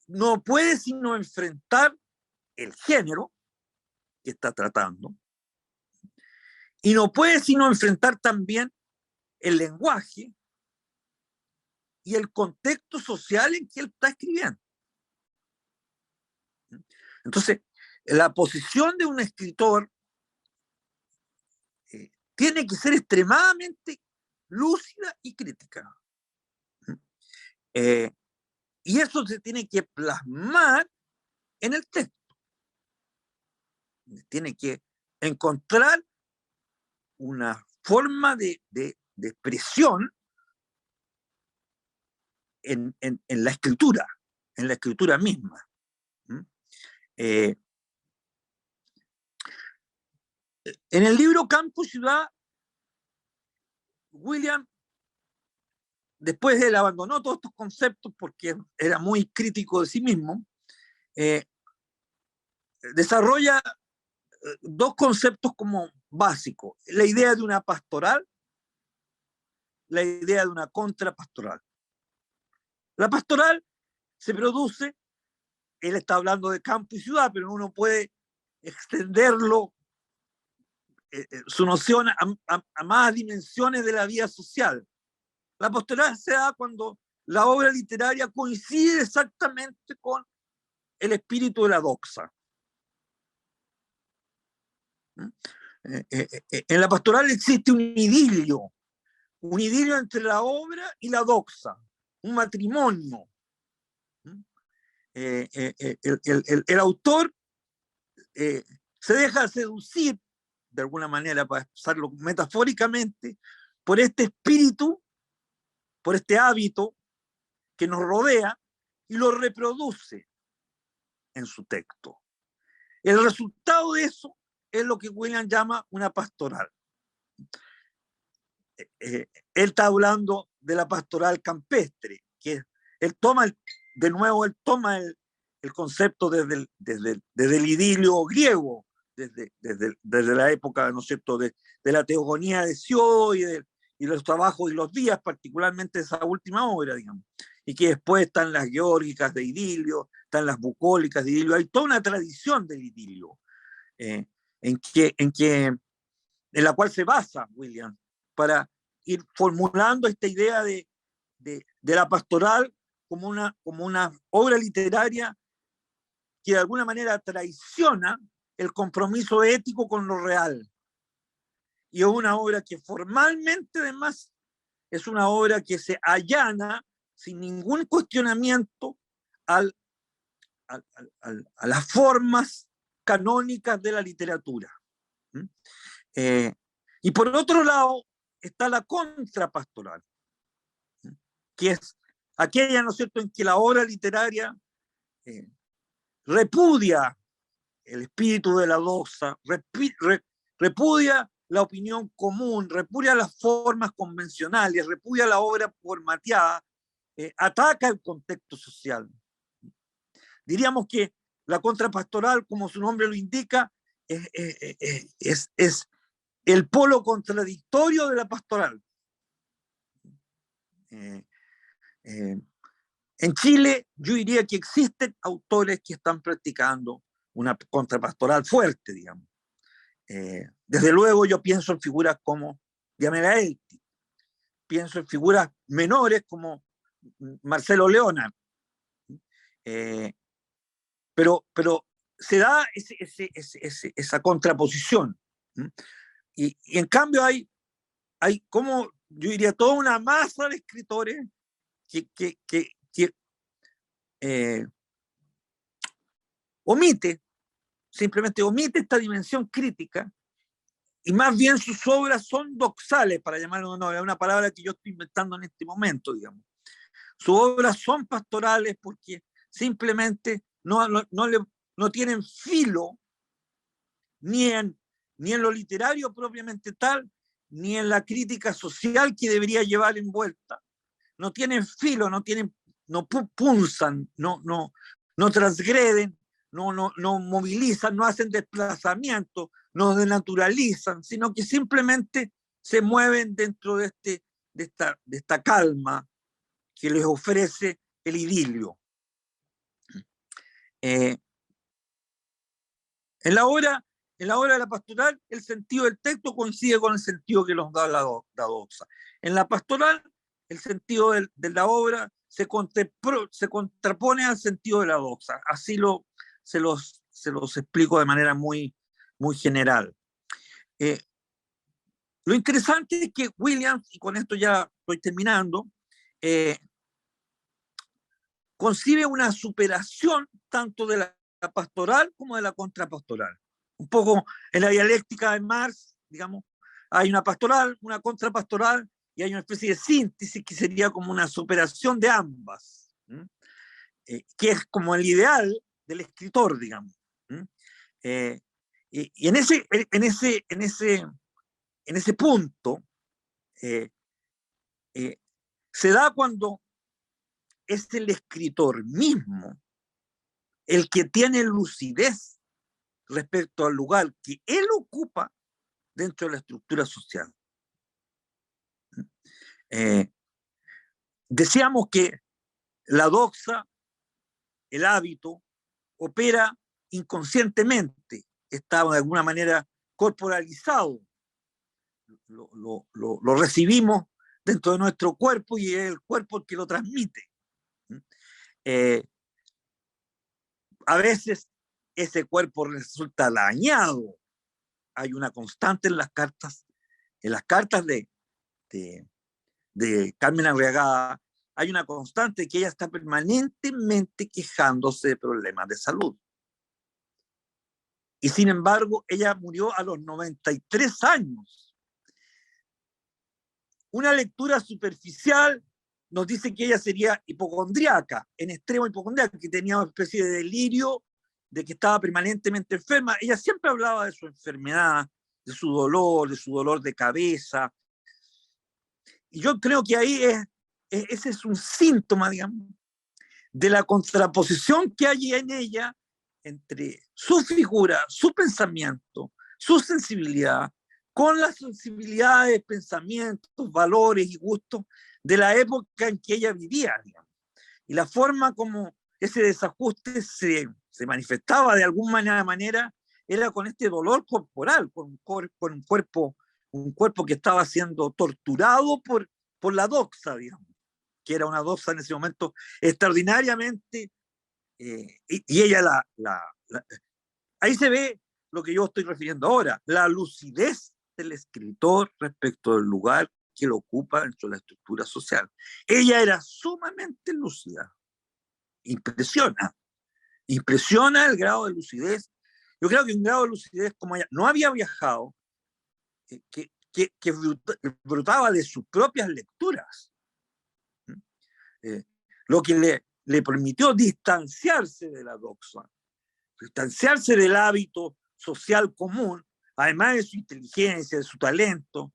no puede sino enfrentar el género que está tratando, y no puede sino enfrentar también el lenguaje y el contexto social en que él está escribiendo. Entonces, la posición de un escritor tiene que ser extremadamente lúcida y crítica. Y eso se tiene que plasmar en el texto. Tiene que encontrar una forma de expresión en la escritura misma. En el libro Campo y Ciudad, William, después de él abandonó todos estos conceptos porque era muy crítico de sí mismo, desarrolla dos conceptos como básicos: la idea de una pastoral, la idea de una contrapastoral. La pastoral se produce, él está hablando de campo y ciudad, pero uno puede extenderlo, su noción a más dimensiones de la vida social. La pastoral se da cuando la obra literaria coincide exactamente con el espíritu de la doxa. En la pastoral existe un idilio entre la obra y la doxa, un matrimonio. El autor se deja seducir, de alguna manera, para expresarlo metafóricamente, por este espíritu, por este hábito que nos rodea, y lo reproduce en su texto. El resultado de eso es lo que William llama una pastoral. Él está hablando de la pastoral campestre, que él toma el concepto desde el idilio griego, desde la época, ¿no es cierto?, de la teogonía de Sió y los trabajos y los días, particularmente esa última obra, digamos, y que después están las geórgicas de idilio, están las bucólicas de idilio. Hay toda una tradición del idilio en la cual se basa William para ir formulando esta idea de la pastoral como una obra literaria que de alguna manera traiciona el compromiso ético con lo real. Y es una obra que formalmente, además, es una obra que se allana sin ningún cuestionamiento a las formas canónicas de la literatura. Y por otro lado está la contrapastoral, que es aquella, ¿no es cierto?, en que la obra literaria repudia el espíritu de la doxa, repudia la opinión común, repudia las formas convencionales, repudia la obra formateada, ataca el contexto social. Diríamos que la contrapastoral, como su nombre lo indica, es el polo contradictorio de la pastoral. En Chile, yo diría que existen autores que están practicando una contrapastoral fuerte, digamos. Desde luego yo pienso en figuras como Diamela Elti, pienso en figuras menores como Marcelo Leona, pero se da esa contraposición. Y en cambio hay como, yo diría, toda una masa de escritores que simplemente omite esta dimensión crítica, y más bien sus obras son doxales, para llamarlo, no, es una palabra que yo estoy inventando en este momento, digamos. Sus obras son pastorales porque simplemente no tienen filo ni en lo literario propiamente tal, ni en la crítica social que debería llevar envuelta. No tienen filo, no punzan, no transgreden, no movilizan, no hacen desplazamientos, no denaturalizan, sino que simplemente se mueven dentro de esta calma que les ofrece el idilio. En la obra de la pastoral, el sentido del texto coincide con el sentido que nos da la doxa. En la pastoral, el sentido de la obra se contrapone al sentido de la doxa. Así se los explico de manera muy, muy general. Lo interesante es que Williams, y con esto ya estoy terminando, concibe una superación tanto de la pastoral como de la contrapastoral. Un poco en la dialéctica de Marx, digamos, hay una pastoral, una contrapastoral, y hay una especie de síntesis que sería como una superación de ambas, que es como el ideal del escritor, digamos. Y en ese punto se da cuando es el escritor mismo el que tiene lucidez respecto al lugar que él ocupa dentro de la estructura social. Decíamos que la doxa, el hábito, opera inconscientemente, está de alguna manera corporalizado, lo recibimos dentro de nuestro cuerpo y es el cuerpo el que lo transmite. A veces ese cuerpo resulta dañado. Hay una constante en las cartas de Carmen Arriagada, hay una constante que ella está permanentemente quejándose de problemas de salud. Y sin embargo, ella murió a los 93 años. Una lectura superficial nos dice que ella sería hipocondríaca, en extremo hipocondríaca, que tenía una especie de delirio de que estaba permanentemente enferma. Ella siempre hablaba de su enfermedad, de su dolor de cabeza. Y yo creo que ahí ese es un síntoma, digamos, de la contraposición que hay en ella entre su figura, su pensamiento, su sensibilidad, con las sensibilidades, pensamientos, valores y gustos de la época en que ella vivía, digamos. Y la forma como ese desajuste se manifestaba de alguna manera era con este dolor corporal, con un cuerpo que estaba siendo torturado por la doxa, digamos, que era una doxa en ese momento extraordinariamente, y ella ahí se ve lo que yo estoy refiriendo ahora, la lucidez del escritor respecto del lugar que lo ocupa dentro de la estructura social. Ella era sumamente lúcida, impresiona el grado de lucidez. Yo creo que un grado de lucidez como ella no había viajado, que brotaba de sus propias lecturas, lo que le permitió distanciarse de la doxa, distanciarse del hábito social común, además de su inteligencia, de su talento.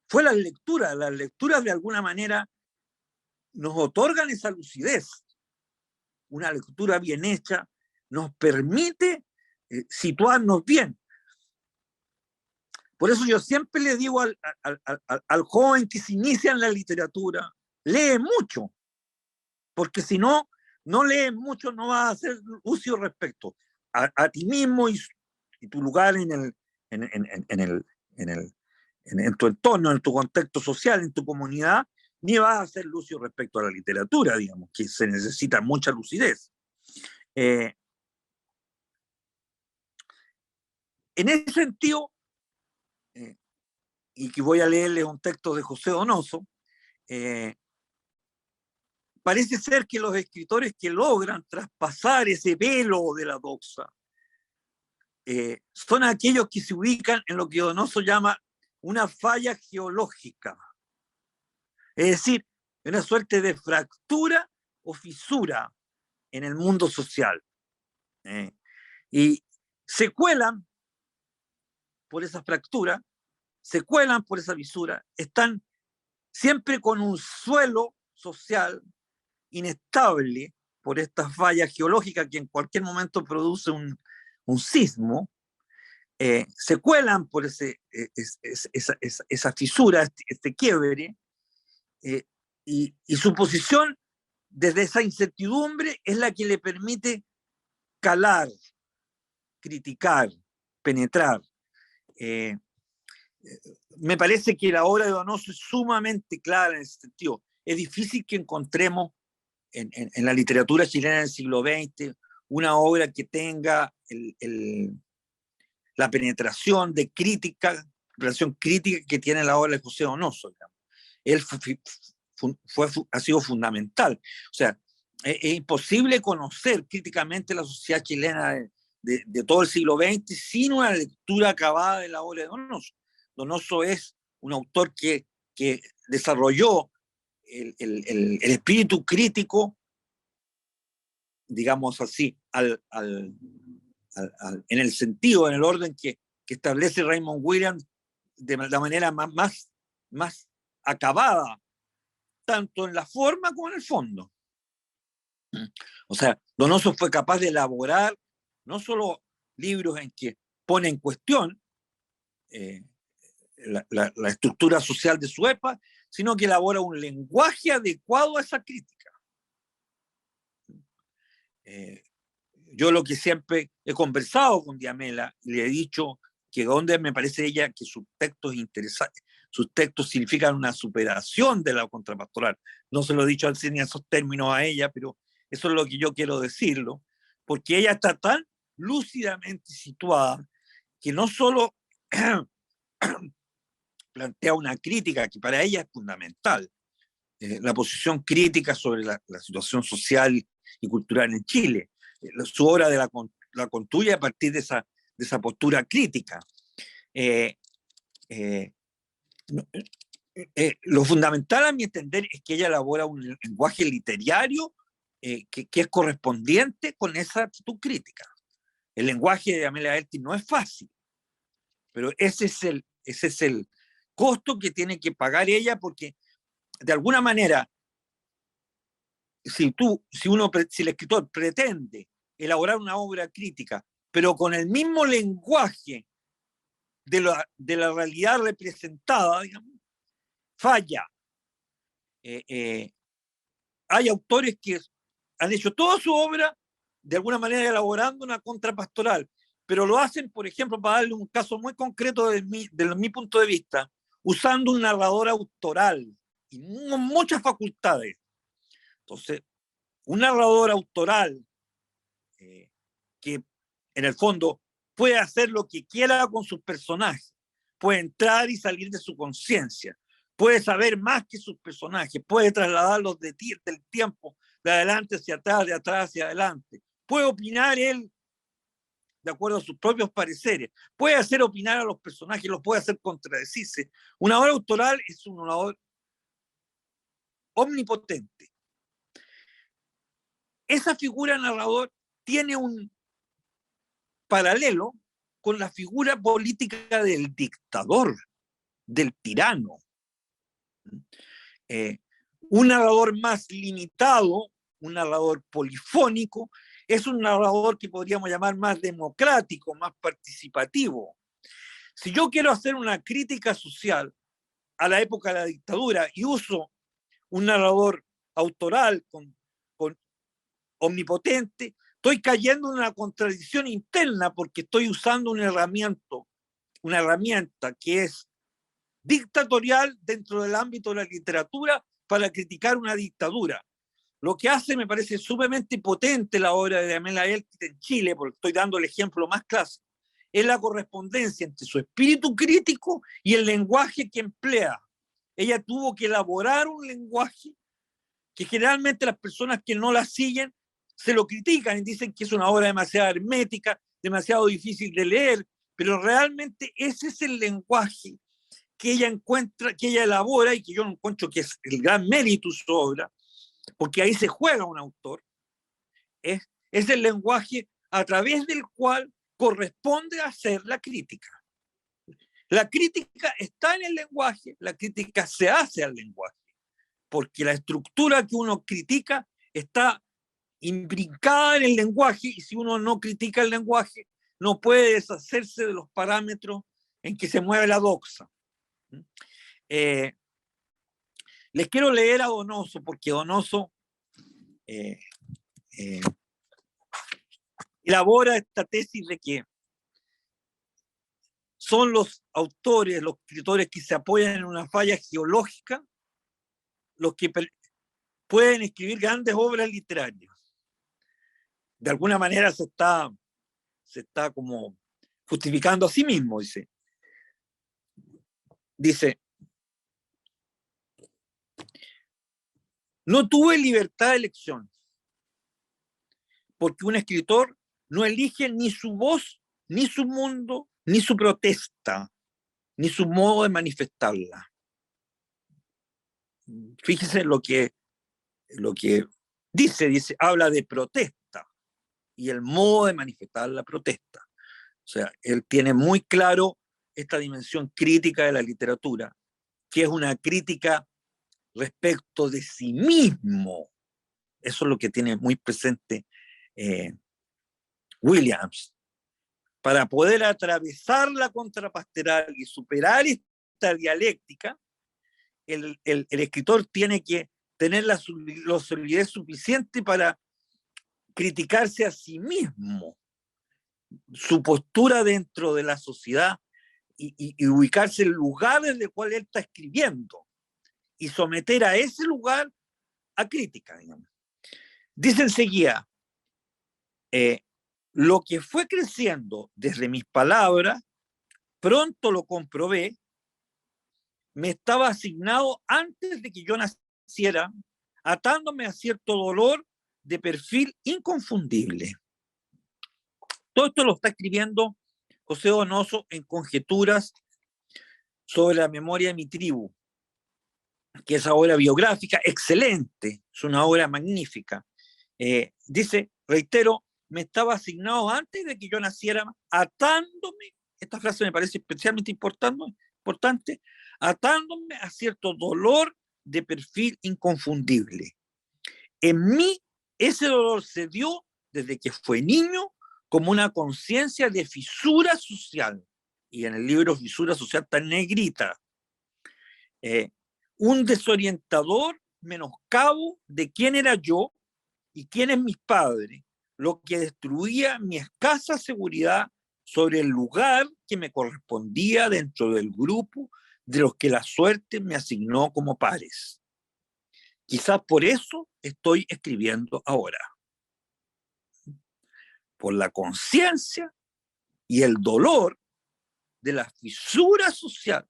Fue las lecturas de alguna manera nos otorgan esa lucidez. Una lectura bien hecha nos permite situarnos bien. Por eso yo siempre le digo al joven que se inicia en la literatura, lee mucho, porque si no lees mucho, no vas a hacer uso respecto a ti mismo y tu lugar en tu entorno, en tu contexto social, en tu comunidad, ni vas a hacer lucio respecto a la literatura, digamos, que se necesita mucha lucidez. En ese sentido, y que voy a leerles un texto de José Donoso, parece ser que los escritores que logran traspasar ese velo de la doxa son aquellos que se ubican en lo que Donoso llama una falla geológica, es decir, una suerte de fractura o fisura en el mundo social. Y se cuelan por esa fractura, se cuelan por esa fisura, están siempre con un suelo social inestable por esta falla geológica que en cualquier momento produce un sismo, se cuelan por esa fisura, este quiebre, y su posición desde esa incertidumbre es la que le permite calar, criticar, penetrar. Me parece que la obra de Donoso es sumamente clara en ese sentido. Es difícil que encontremos en la literatura chilena del siglo XX una obra que tenga la penetración de crítica, relación crítica que tiene la obra de José Donoso. Digamos. Él ha sido fundamental. O sea, es imposible conocer críticamente la sociedad chilena de todo el siglo XX sin una lectura acabada de la obra de Donoso. Donoso es un autor que desarrolló el espíritu crítico, digamos así, en el sentido, en el orden que establece Raymond Williams de la manera más acabada, tanto en la forma como en el fondo. O sea, Donoso fue capaz de elaborar no solo libros en que pone en cuestión la estructura social de su época, sino que elabora un lenguaje adecuado a esa crítica. Yo lo que siempre he conversado con Diamela, le he dicho que donde me parece ella que sus textos interesantes, sus textos significan una superación de la contrapastoral. No se lo he dicho así ni en esos términos a ella, pero eso es lo que yo quiero decirlo, porque ella está tan lúcidamente situada que no solo plantea una crítica que para ella es fundamental, la posición crítica sobre la situación social y cultural en Chile. Su obra la construye a partir de esa postura crítica. Lo fundamental a mi entender es que ella elabora un lenguaje literario que es correspondiente con esa actitud crítica. El lenguaje de Amelia Earhart no es fácil, pero ese es el costo que tiene que pagar ella, porque de alguna manera, si el escritor pretende elaborar una obra crítica, pero con el mismo lenguaje de la realidad representada, digamos, falla. Hay autores que han hecho toda su obra de alguna manera elaborando una contrapastoral, pero lo hacen, por ejemplo, para darle un caso muy concreto de mi punto de vista, usando un narrador autoral y muchas facultades. Entonces, un narrador autoral que en el fondo puede hacer lo que quiera con sus personajes, puede entrar y salir de su conciencia, puede saber más que sus personajes, puede trasladarlos del tiempo de adelante hacia atrás, de atrás hacia adelante, puede opinar él de acuerdo a sus propios pareceres, puede hacer opinar a los personajes, los puede hacer contradecirse. Una obra autoral es una obra omnipotente. Esa figura narrador tiene un paralelo con la figura política del dictador, del tirano. Un narrador más limitado, un narrador polifónico, es un narrador que podríamos llamar más democrático, más participativo. Si yo quiero hacer una crítica social a la época de la dictadura y uso un narrador autoral con omnipotente, estoy cayendo en una contradicción interna porque estoy usando una herramienta que es dictatorial dentro del ámbito de la literatura para criticar una dictadura. Lo que hace me parece sumamente potente la obra de Amelia Earhart en Chile, porque estoy dando el ejemplo más clásico, es la correspondencia entre su espíritu crítico y el lenguaje que emplea. Ella tuvo que elaborar un lenguaje que generalmente las personas que no la siguen se lo critican y dicen que es una obra demasiado hermética, demasiado difícil de leer, pero realmente ese es el lenguaje que ella encuentra, que ella elabora y que yo encuentro que es el gran mérito de su obra, porque ahí se juega un autor, es el lenguaje a través del cual corresponde hacer la crítica. La crítica está en el lenguaje, la crítica se hace al lenguaje, porque la estructura que uno critica está imbricada en el lenguaje, y si uno no critica el lenguaje, no puede deshacerse de los parámetros en que se mueve la doxa. Les quiero leer a Donoso, porque Donoso elabora esta tesis de que son los autores, los escritores que se apoyan en una falla geológica, los que pueden escribir grandes obras literarias. De alguna manera se está como justificando a sí mismo, dice, no tuve libertad de elección, porque un escritor no elige ni su voz, ni su mundo, ni su protesta, ni su modo de manifestarla. Fíjese lo que dice, habla de protesta y el modo de manifestar la protesta. O sea, él tiene muy claro esta dimensión crítica de la literatura, que es una crítica respecto de sí mismo. Eso es lo que tiene muy presente Williams. para poder atravesar la contrapastoral y superar esta dialéctica, el escritor tiene que tener la solidez suficiente para criticarse a sí mismo, su postura dentro de la sociedad y ubicarse en el lugar en el cual él está escribiendo y someter a ese lugar a crítica, digamos. Dice enseguida, lo que fue creciendo desde mis palabras, pronto lo comprobé, me estaba asignado antes de que yo naciera, atándome a cierto dolor de perfil inconfundible. Todo esto lo está escribiendo José Donoso en Conjeturas sobre la memoria de mi tribu, que es una obra biográfica excelente, es una obra magnífica. Dice, reitero, me estaba asignado antes de que yo naciera, atándome, esta frase me parece especialmente importante, atándome a cierto dolor de perfil inconfundible. En mí, ese dolor se dio desde que fue niño como una conciencia de fisura social, y en el libro Fisura Social está en negrita, un desorientador menoscabo de quién era yo y quiénes mis padres, lo que destruía mi escasa seguridad sobre el lugar que me correspondía dentro del grupo de los que la suerte me asignó como pares. Quizás por eso estoy escribiendo ahora. Por la conciencia y el dolor de la fisura social.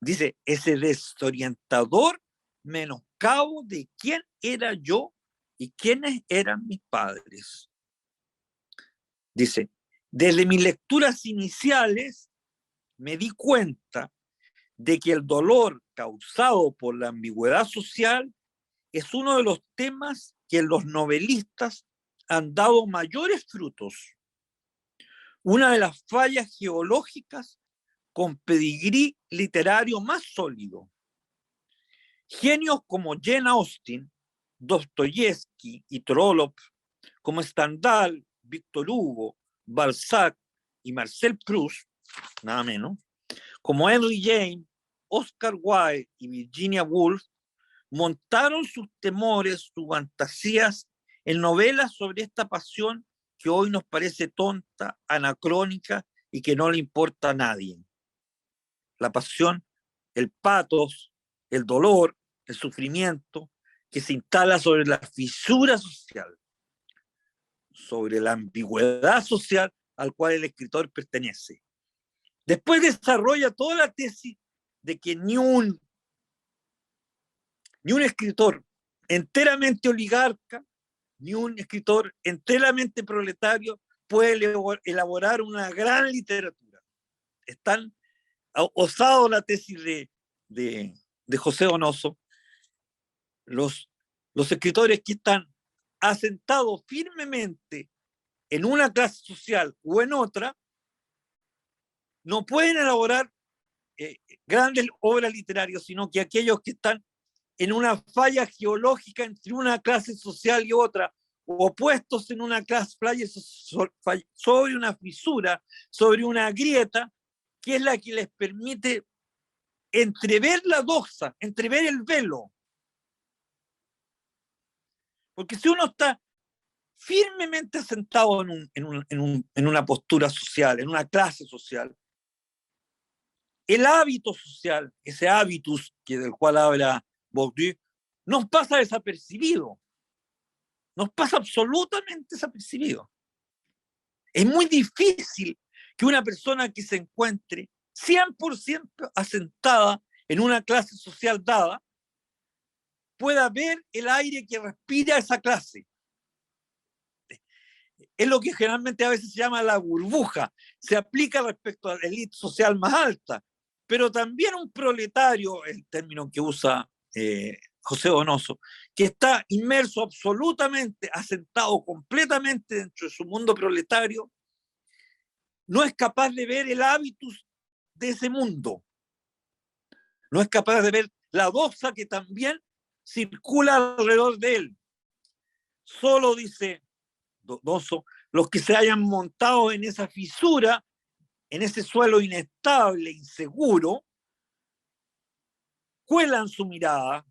Dice, ese desorientador menoscabo de quién era yo y quiénes eran mis padres. Dice, desde mis lecturas iniciales me di cuenta de que el dolor causado por la ambigüedad social es uno de los temas que los novelistas han dado mayores frutos. Una de las fallas geológicas con pedigrí literario más sólido. Genios como Jane Austen, Dostoyevsky y Trollope, como Stendhal, Víctor Hugo, Balzac y Marcel Proust, nada menos, como Henry James, Oscar Wilde y Virginia Woolf, montaron sus temores, sus fantasías en novelas sobre esta pasión que hoy nos parece tonta, anacrónica y que no le importa a nadie. La pasión, el patos, el dolor, el sufrimiento que se instala sobre la fisura social, sobre la ambigüedad social al cual el escritor pertenece. Después desarrolla toda la tesis de que ni un escritor enteramente oligarca, ni un escritor enteramente proletario puede elaborar una gran literatura. Están osado la tesis de José Donoso. Los escritores que están asentados firmemente en una clase social o en otra no pueden elaborar grandes obras literarias, sino que aquellos que están en una falla geológica entre una clase social y otra, o puestos en una clase sobre una fisura, sobre una grieta, que es la que les permite entrever la doxa, entrever el velo. Porque si uno está firmemente asentado en una postura social, en una clase social, el hábito social, ese hábitus del cual habla Bourdieu, nos pasa desapercibido. Nos pasa absolutamente desapercibido. Es muy difícil que una persona que se encuentre 100% asentada en una clase social dada pueda ver el aire que respira esa clase. Es lo que generalmente a veces se llama la burbuja. Se aplica respecto a la élite social más alta, pero también un proletario, el término que usa José Donoso, que está inmerso absolutamente, asentado completamente dentro de su mundo proletario, no es capaz de ver el hábitus de ese mundo. No es capaz de ver la doxa que también circula alrededor de él. Solo, dice Donoso, los que se hayan montado en esa fisura, en ese suelo inestable, inseguro, cuelan su mirada,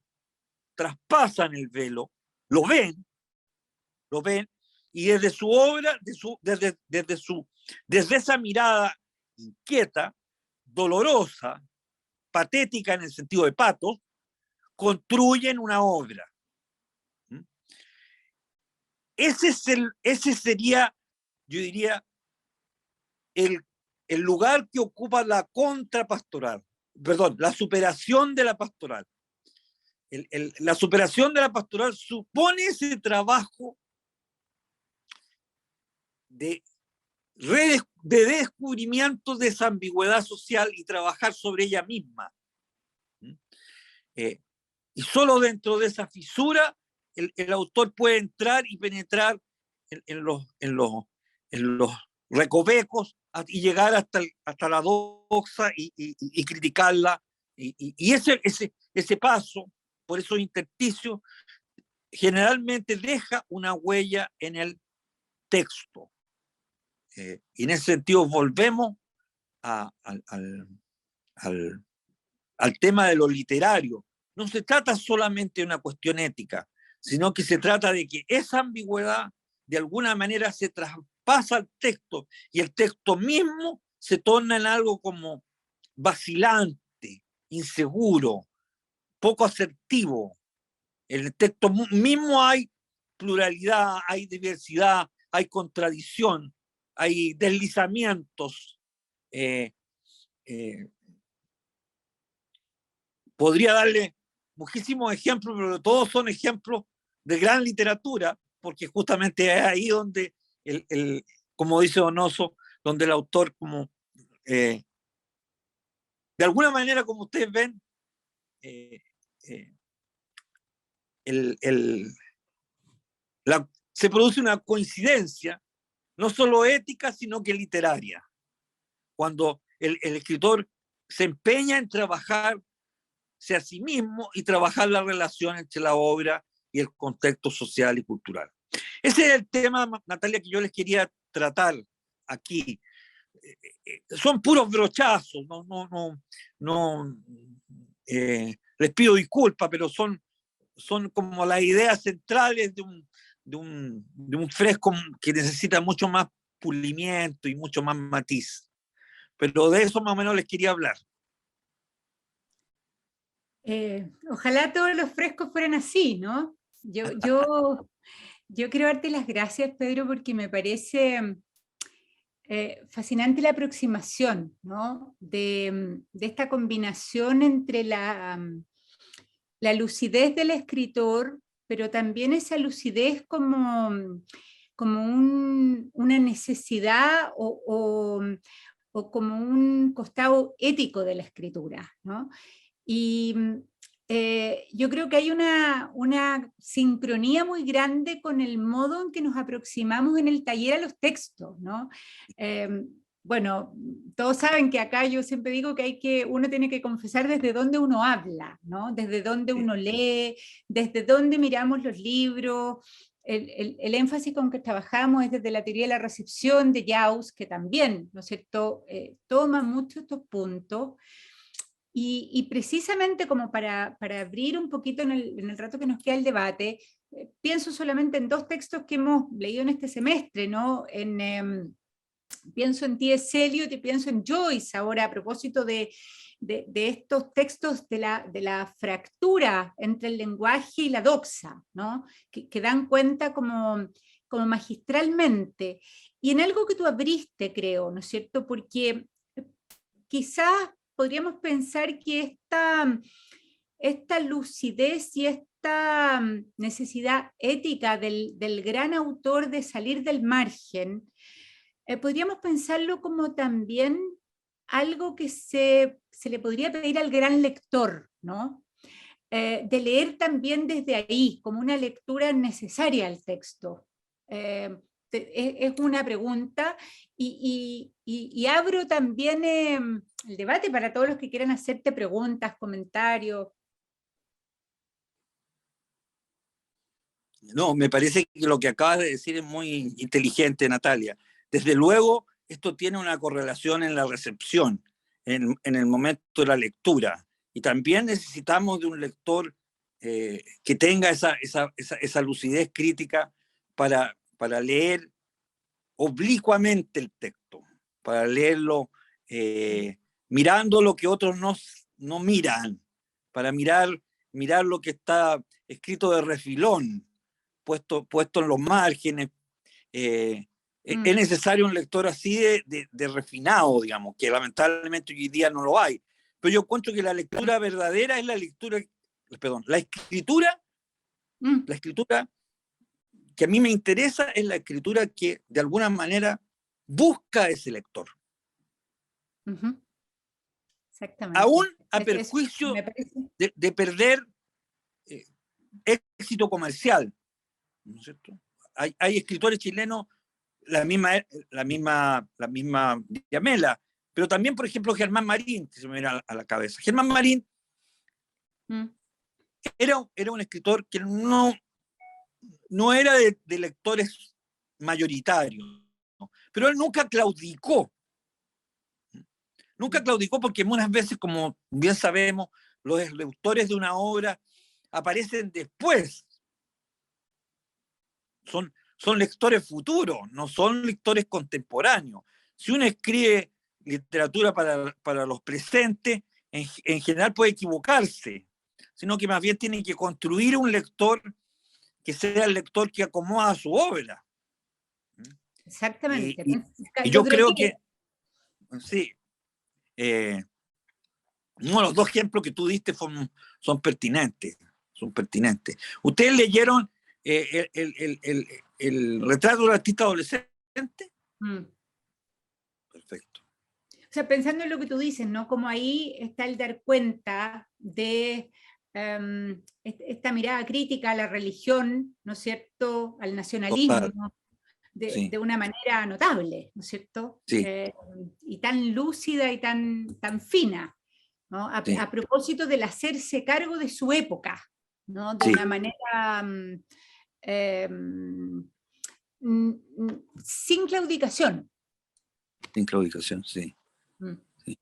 traspasan el velo, lo ven, y desde su obra, desde esa mirada inquieta, dolorosa, patética en el sentido de patos, construyen una obra. Ese sería, yo diría, el lugar que ocupa la contrapastoral, perdón, la superación de la pastoral. La superación de la pastoral supone ese trabajo de descubrimiento de esa ambigüedad social y trabajar sobre ella misma. Y solo dentro de esa fisura el autor puede entrar y penetrar en los recovecos y llegar hasta la doxa y criticarla. Y ese paso, por esos intersticios, generalmente deja una huella en el texto. Y en ese sentido volvemos al tema de lo literario. No se trata solamente de una cuestión ética, sino que se trata de que esa ambigüedad de alguna manera se traspasa al texto y el texto mismo se torna en algo como vacilante, inseguro, poco asertivo. En el texto mismo hay pluralidad, hay diversidad, hay contradicción, hay deslizamientos. Podría darle muchísimos ejemplos, pero todos son ejemplos de gran literatura, porque justamente es ahí donde, como dice Donoso, donde el autor, de alguna manera, como ustedes ven, se produce una coincidencia, no solo ética, sino que literaria, cuando el escritor se empeña en trabajarse a sí mismo y trabajar la relación entre la obra y el contexto social y cultural. Ese es el tema, Natalia, que yo les quería tratar aquí. Son puros brochazos, les pido disculpas, pero son como las ideas centrales de un fresco que necesita mucho más pulimiento y mucho más matiz. Pero de eso más o menos les quería hablar. Ojalá todos los frescos fueran así, ¿no? Yo quiero darte las gracias, Pedro, porque me parece fascinante la aproximación, ¿no? de esta combinación entre la lucidez del escritor, pero también esa lucidez como una necesidad o como un costado ético de la escritura, ¿no? Y yo creo que hay una sincronía muy grande con el modo en que nos aproximamos en el taller a los textos, ¿no? Bueno, todos saben que acá yo siempre digo que uno tiene que confesar desde dónde uno habla, ¿no? Desde dónde uno lee, desde dónde miramos los libros. El énfasis con que trabajamos es desde la teoría de la recepción de Jauss, que también, ¿no es cierto?, toma mucho estos puntos. Y precisamente como para abrir un poquito en el rato que nos queda el debate, pienso solamente en dos textos que hemos leído en este semestre, ¿no? Pienso en T.S. Eliot y pienso en Joyce ahora a propósito de estos textos de la fractura entre el lenguaje y la doxa, ¿no? Que dan cuenta como magistralmente. Y en algo que tú abriste, creo, ¿no es cierto? Porque quizás podríamos pensar que esta lucidez y esta necesidad ética del gran autor de salir del margen, podríamos pensarlo como también algo que se le podría pedir al gran lector, ¿no? De leer también desde ahí, como una lectura necesaria al texto. Es una pregunta y abro también el debate para todos los que quieran hacerte preguntas, comentarios. No, me parece que lo que acabas de decir es muy inteligente, Natalia. Desde luego, esto tiene una correlación en la recepción, en el momento de la lectura. Y también necesitamos de un lector que tenga esa lucidez crítica para leer oblicuamente el texto, para leerlo mirando lo que otros no miran, para mirar lo que está escrito de refilón, puesto en los márgenes. Es necesario un lector así de refinado, digamos, que lamentablemente hoy día no lo hay. Pero yo encuentro que la lectura verdadera es la escritura que a mí me interesa es la escritura que de alguna manera busca a ese lector. Exactamente. Aún a perjuicio de perder éxito comercial, ¿no es cierto? Hay escritores chilenos, la misma Diamela, pero también, por ejemplo, Germán Marín, que se me viene a la cabeza. Germán Marín era un escritor que no era de lectores mayoritarios, ¿no? Pero él nunca claudicó. Nunca claudicó porque muchas veces, como bien sabemos, los lectores de una obra aparecen después. Son lectores futuros, no son lectores contemporáneos. Si uno escribe literatura para los presentes, en general puede equivocarse, sino que más bien tiene que construir un lector que sea el lector que acomoda a su obra. Exactamente. Y yo creo que sí, no, los dos ejemplos que tú diste son pertinentes. Son pertinentes. ¿Ustedes leyeron el retrato del artista adolescente? Perfecto. O sea, pensando en lo que tú dices, ¿no? Como ahí está el dar cuenta de esta mirada crítica a la religión, ¿no es cierto?, al nacionalismo, de una manera notable, ¿no es cierto? Sí. Y tan lúcida y tan fina, ¿no? A propósito del hacerse cargo de su época, ¿no? De una manera sin claudicación. Sin claudicación, sí. Sí.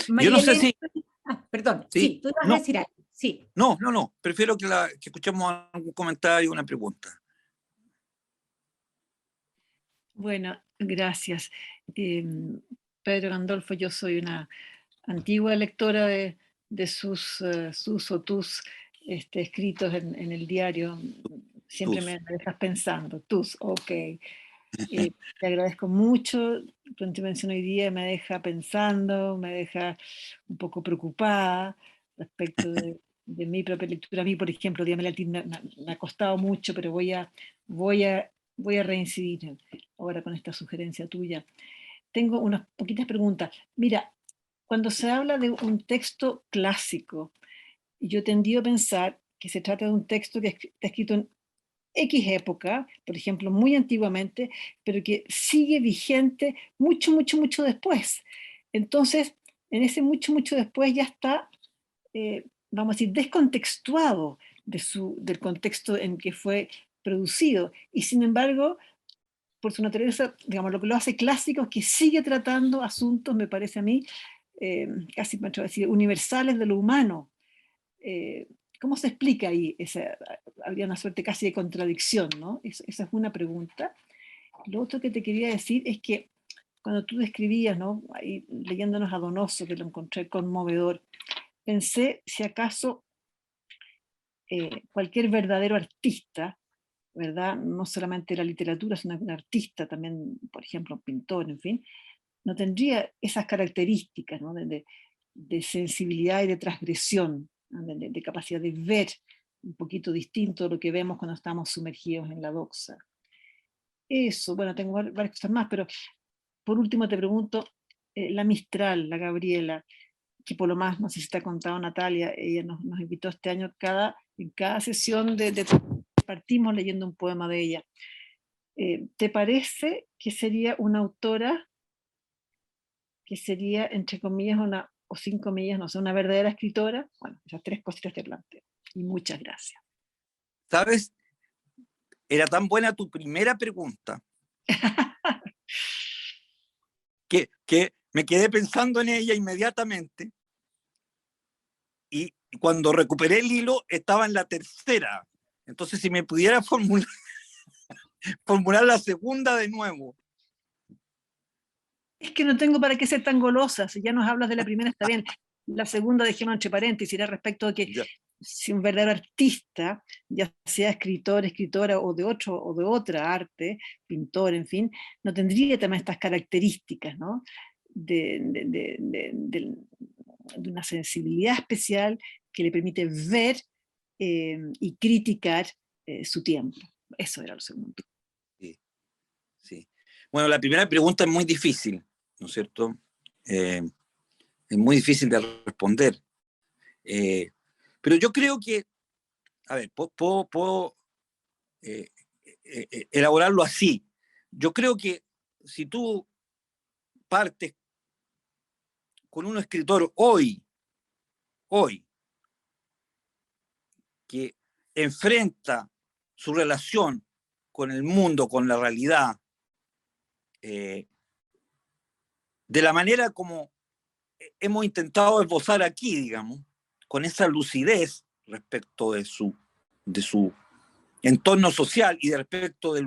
María Yo no sé Elena, si... perdón, sí, sí, tú ibas a decir algo. Sí. No. Prefiero que escuchemos algún comentario, una pregunta. Bueno, gracias. Pedro Gandolfo, yo soy una antigua lectora de sus o tus escritos en el diario. Siempre me dejas pensando. Tus, ok. Te agradezco mucho. Tu intervención hoy día me deja pensando, me deja un poco preocupada respecto de mi propia lectura. A mí, por ejemplo, Díame Latín me ha costado mucho, pero voy a reincidir ahora con esta sugerencia tuya. Tengo unas poquitas preguntas. Mira, cuando se habla de un texto clásico, yo tendí a pensar que se trata de un texto que está escrito en X época, por ejemplo, muy antiguamente, pero que sigue vigente mucho, mucho, mucho después. Entonces, en ese mucho, mucho después ya está, vamos a decir, descontextuado del contexto en que fue producido. Y sin embargo, por su naturaleza, digamos, lo que lo hace clásico es que sigue tratando asuntos, me parece a mí, casi me atrevo a decir, universales de lo humano. ¿Cómo se explica ahí? Habría una suerte casi de contradicción, ¿no? Esa es una pregunta. Lo otro que te quería decir es que cuando tú describías, ¿no? Ahí, leyéndonos a Donoso, que lo encontré conmovedor, pensé si acaso cualquier verdadero artista, ¿verdad? No solamente la literatura, sino un artista también, por ejemplo, un pintor, en fin, no tendría esas características, ¿no? de sensibilidad y de transgresión, ¿no? de capacidad de ver un poquito distinto de lo que vemos cuando estamos sumergidos en la doxa. Eso, bueno, tengo varias cosas más, pero por último te pregunto, la Mistral, la Gabriela, que por lo más, no sé si te ha contado Natalia, ella nos invitó este año en cada sesión partimos leyendo un poema de ella. ¿Te parece que sería una autora que sería, entre comillas, o sin comillas, no sé, una verdadera escritora? Bueno, esas tres cositas te planteo. Y muchas gracias. ¿Sabes? era tan buena tu primera pregunta que me quedé pensando en ella inmediatamente, y cuando recuperé el hilo estaba en la tercera. Entonces, si me pudiera formular la segunda de nuevo. Es que no tengo para qué ser tan golosa, si ya nos hablas de la primera está bien. La segunda dejemos entre paréntesis, era respecto a que Ya. si un verdadero artista, ya sea escritor, escritora o de otra arte, pintor, en fin, no tendría también estas características, ¿no? De una sensibilidad especial que le permite ver y criticar su tiempo. Eso era lo segundo. Sí, sí. Bueno, la primera pregunta es muy difícil, ¿no es cierto? Es muy difícil de responder. Pero yo creo que, a ver, puedo elaborarlo así. Yo creo que si tú partes con un escritor hoy, que enfrenta su relación con el mundo, con la realidad, de la manera como hemos intentado esbozar aquí, digamos, con esa lucidez respecto de su entorno social y de respecto del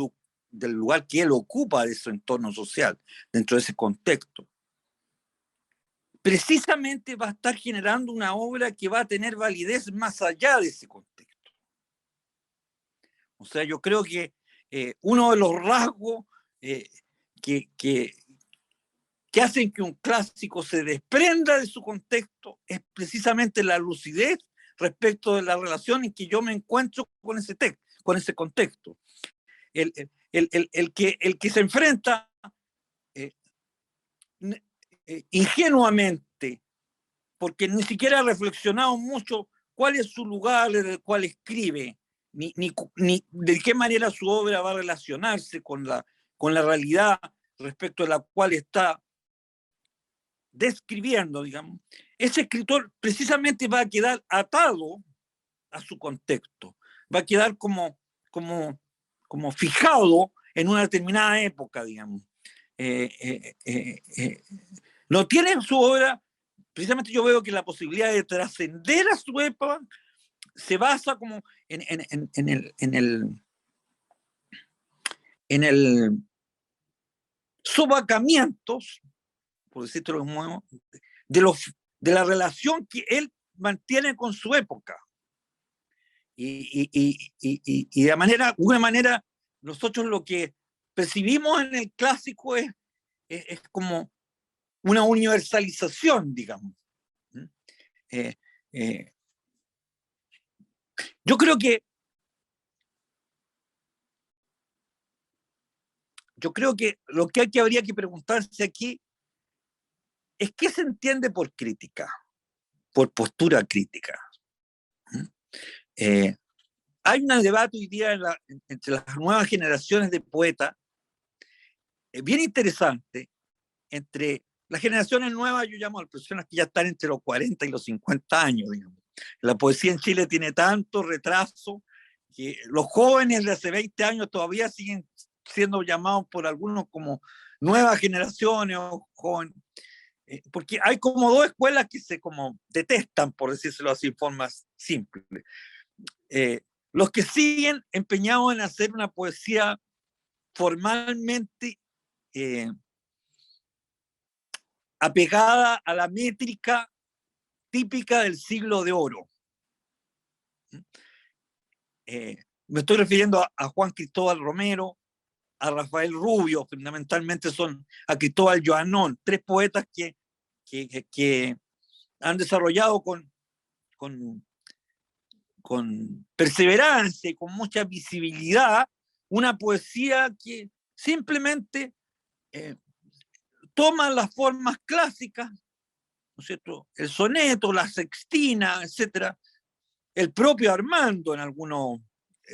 lugar que él ocupa de su entorno social dentro de ese contexto, precisamente va a estar generando una obra que va a tener validez más allá de ese contexto. O sea, yo creo que uno de los rasgos que hacen que un clásico se desprenda de su contexto es precisamente la lucidez respecto de la relación en que yo me encuentro con ese texto, con ese contexto. El que se enfrenta ingenuamente, porque ni siquiera ha reflexionado mucho cuál es su lugar en el cual escribe, ni de qué manera su obra va a relacionarse con la realidad respecto a la cual está describiendo, digamos, ese escritor precisamente va a quedar atado a su contexto, va a quedar como fijado en una determinada época, digamos. No tiene en su obra, precisamente yo veo que la posibilidad de trascender a su época se basa como en el sobacamiento, por decirlo de un modo, de la relación que él mantiene con su época. Y de alguna manera, nosotros lo que percibimos en el clásico es como una universalización, digamos. Yo creo que lo que habría que preguntarse aquí es qué se entiende por crítica, por postura crítica. Hay un debate hoy día entre las nuevas generaciones de poetas, bien interesante, entre las generaciones nuevas, yo llamo a las personas que ya están entre los 40 y los 50 años, digamos. La poesía en Chile tiene tanto retraso que los jóvenes de hace 20 años todavía siguen siendo llamados por algunos como nuevas generaciones o jóvenes, porque hay como dos escuelas que se como detestan, por decírselo así en forma simple. Los que siguen empeñados en hacer una poesía formalmente apegada a la métrica típica del siglo de oro. Me estoy refiriendo a Juan Cristóbal Romero, a Rafael Rubio, fundamentalmente son a Cristóbal Joanón, tres poetas que han desarrollado con perseverancia y con mucha visibilidad una poesía que simplemente toma las formas clásicas, ¿no es cierto? El soneto, la sextina, etcétera. El propio Armando, el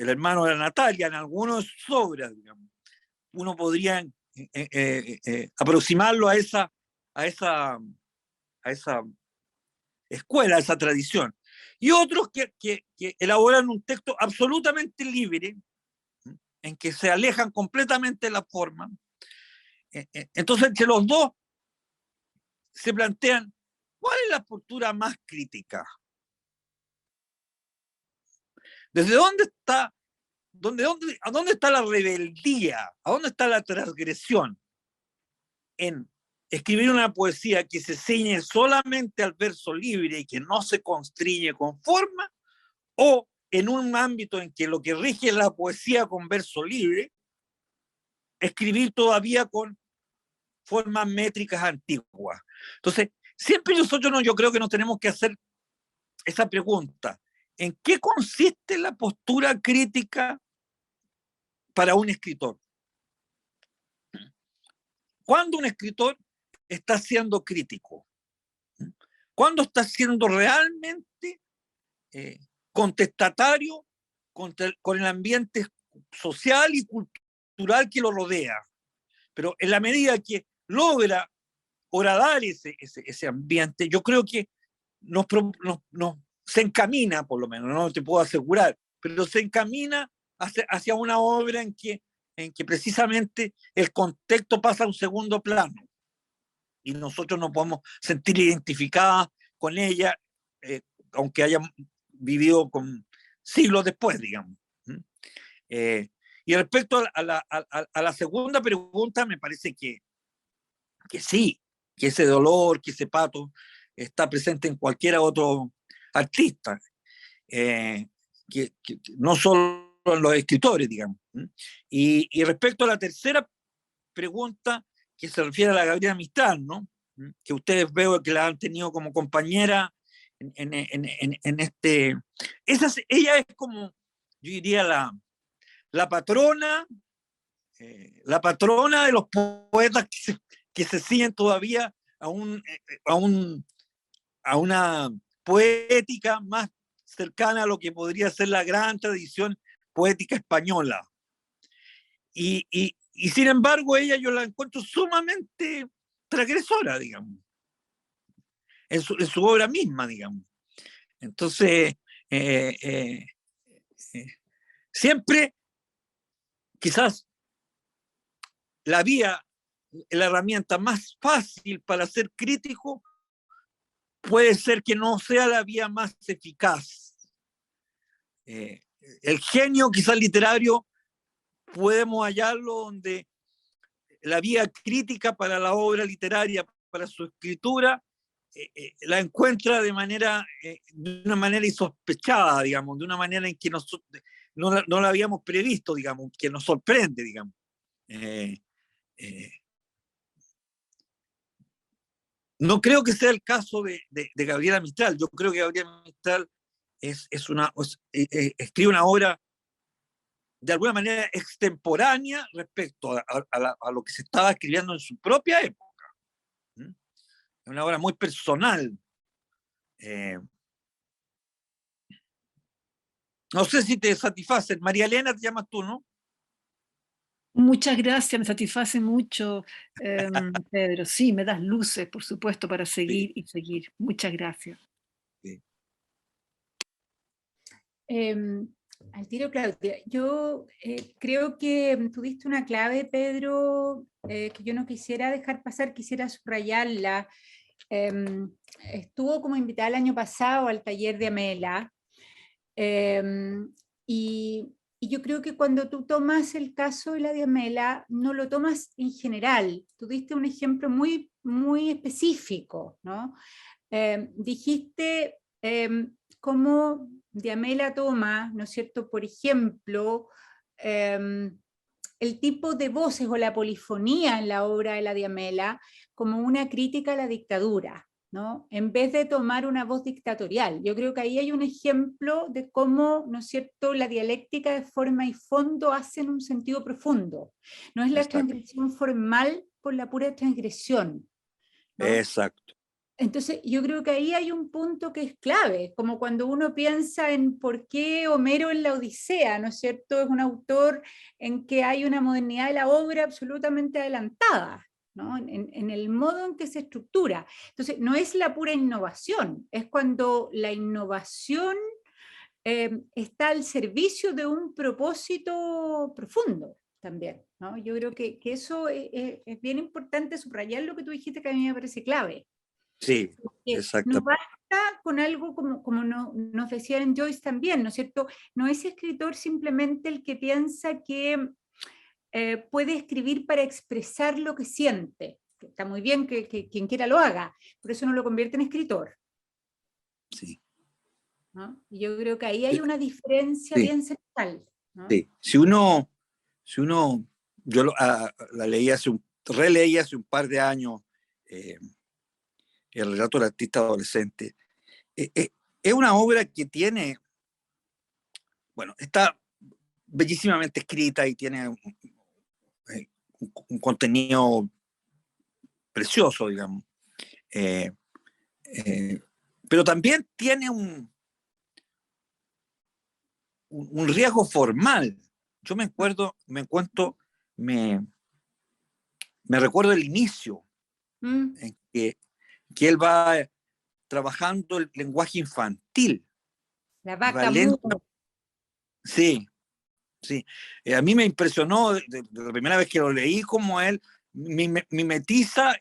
hermano de la Natalia, en algunas obras, digamos. Uno podría aproximarlo a esa escuela, a esa tradición. Y otros que elaboran un texto absolutamente libre, en que se alejan completamente de la forma. Entonces, entre los dos se plantean, ¿cuál es la postura más crítica? ¿Desde dónde está, a dónde está la rebeldía? ¿A dónde está la transgresión? En escribir una poesía que se ciñe solamente al verso libre y que no se constriñe con forma, o en un ámbito en que lo que rige es la poesía con verso libre, escribir todavía con formas métricas antiguas. Entonces, siempre nosotros yo creo que nos tenemos que hacer esa pregunta: ¿en qué consiste la postura crítica para un escritor? ¿Cuándo un escritor está siendo crítico? ¿Cuándo está siendo realmente contestatario con el ambiente social y cultural que lo rodea? Pero en la medida que logra horadar ese ambiente, yo creo que se encamina, por lo menos, no te puedo asegurar, pero se encamina hacia una obra en que precisamente el contexto pasa a un segundo plano y nosotros nos podemos sentir identificadas con ella, aunque hayan vivido con siglos después, digamos. Y respecto a la segunda pregunta, me parece que sí, que ese dolor, que ese pato está presente en cualquier otro artista, que no solo en los escritores, digamos. Y respecto a la tercera pregunta, que se refiere a la Gabriela Mistral, ¿no? Que ustedes veo que la han tenido como compañera en este... Ella es como, yo diría, la patrona de los poetas que se siguen todavía a una poética más cercana a lo que podría ser la gran tradición poética española. Y sin embargo, ella yo la encuentro sumamente transgresora, digamos, en su obra misma, digamos. Entonces, siempre, quizás, la herramienta más fácil para ser crítico puede ser que no sea la vía más eficaz. El genio, quizás literario, podemos hallarlo donde la vía crítica para la obra literaria, para su escritura, la encuentra de una manera insospechada, digamos, de una manera en que no la habíamos previsto, digamos, que nos sorprende, digamos. No creo que sea el caso de Gabriela Mistral. Yo creo que Gabriela Mistral escribe una obra de alguna manera extemporánea respecto a lo que se estaba escribiendo en su propia época. Es una obra muy personal. No sé si te satisface. María Elena te llamas tú, ¿no? Muchas gracias, me satisface mucho, Pedro. Sí, me das luces, por supuesto, para seguir y seguir. Muchas gracias. Sí. Al tiro, Claudia. Yo creo que tuviste una clave, Pedro, que yo no quisiera dejar pasar, quisiera subrayarla. Estuvo como invitada el año pasado al taller de Amela, y yo creo que cuando tú tomas el caso de la Diamela, no lo tomas en general. Tú diste un ejemplo muy, muy específico, ¿no? Dijiste cómo Diamela toma, ¿no es cierto?, por ejemplo, el tipo de voces o la polifonía en la obra de la Diamela como una crítica a la dictadura, ¿no? En vez de tomar una voz dictatorial. Yo creo que ahí hay un ejemplo de cómo, ¿no es cierto?, la dialéctica de forma y fondo hacen un sentido profundo. No es la transgresión formal por la pura transgresión, ¿no? Exacto. Entonces, yo creo que ahí hay un punto que es clave, como cuando uno piensa en por qué Homero en la Odisea, ¿no es cierto?, es un autor en que hay una modernidad de la obra absolutamente adelantada, ¿no? En el modo en que se estructura. Entonces, no es la pura innovación, es cuando la innovación está al servicio de un propósito profundo también, ¿no? Yo creo que eso es bien importante subrayar lo que tú dijiste, que a mí me parece clave. Sí, Que no exactamente. basta con algo como nos decía en Joyce también, ¿no es cierto? No es escritor simplemente el que piensa que puede escribir para expresar lo que siente. Está muy bien que quien quiera lo haga, pero eso no lo convierte en escritor, Sí, ¿no? Y yo creo que ahí hay una diferencia sí, bien central, ¿no? sí. Si uno, la leí releí hace un par de años, eh, El relato del artista adolescente. Eh, eh, es una obra que tiene, bueno, está bellísimamente escrita y tiene un contenido precioso, digamos. Eh, eh, pero también tiene un riesgo formal. Yo me recuerdo el inicio Mm, en que él va trabajando el lenguaje infantil. la vaca mu. Valento, sí, sí. A mí me impresionó de la primera vez que lo leí como él mimetiza,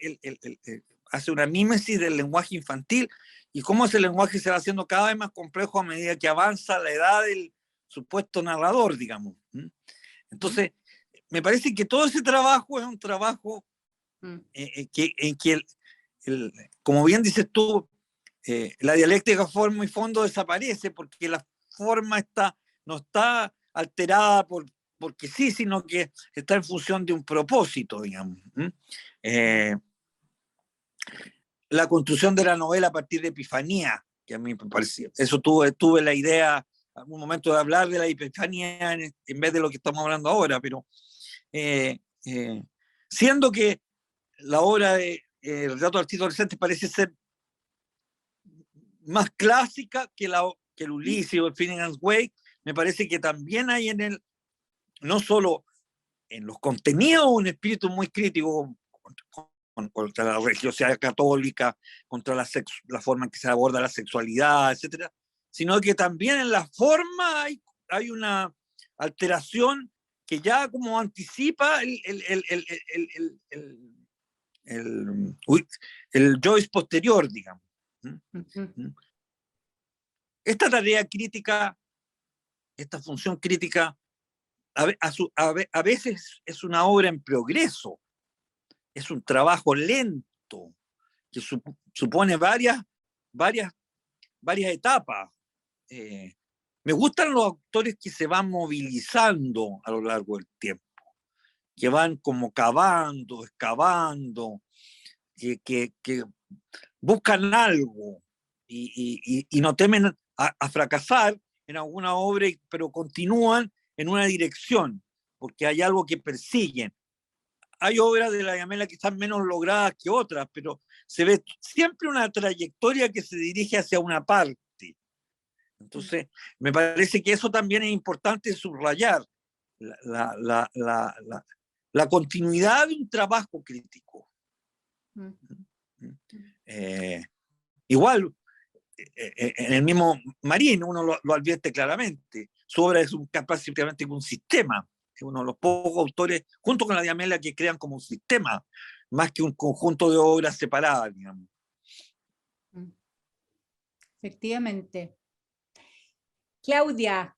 hace una mímesis del lenguaje infantil y cómo ese lenguaje se va haciendo cada vez más complejo a medida que avanza la edad del supuesto narrador, digamos. Entonces, me parece que todo ese trabajo es un trabajo en que, como bien dices tú, la dialéctica forma y fondo desaparece porque la forma no está alterada porque sí, sino que está en función de un propósito, digamos. La construcción de la novela a partir de Epifanía, que a mí me parecía, eso tuve la idea en algún momento de hablar de la Epifanía en vez de lo que estamos hablando ahora, pero siendo que la obra de El retrato del artista adolescente parece ser más clásica que el Ulises o el Finnegan's Wake, me parece que también hay no solo en los contenidos, un espíritu muy crítico contra la religiosidad católica, contra la forma en que se aborda la sexualidad, etcétera, sino que también en la forma hay una alteración que ya como anticipa el Joyce posterior, digamos. Esta tarea crítica, esta función crítica, a veces es una obra en progreso, es un trabajo lento que supone varias etapas. Me gustan los autores que se van movilizando a lo largo del tiempo, que van como cavando, excavando, que buscan algo y no temen a fracasar en alguna obra, pero continúan en una dirección, porque hay algo que persiguen. Hay obras de la Yamela que están menos logradas que otras, pero se ve siempre una trayectoria que se dirige hacia una parte. Entonces, me parece que eso también es importante subrayar, la continuidad de un trabajo crítico. Igual, en el mismo Marín uno lo advierte claramente, su obra es prácticamente un sistema, es uno de los pocos autores, junto con la Diamela, que crean como un sistema, más que un conjunto de obras separadas, digamos. Efectivamente. Claudia.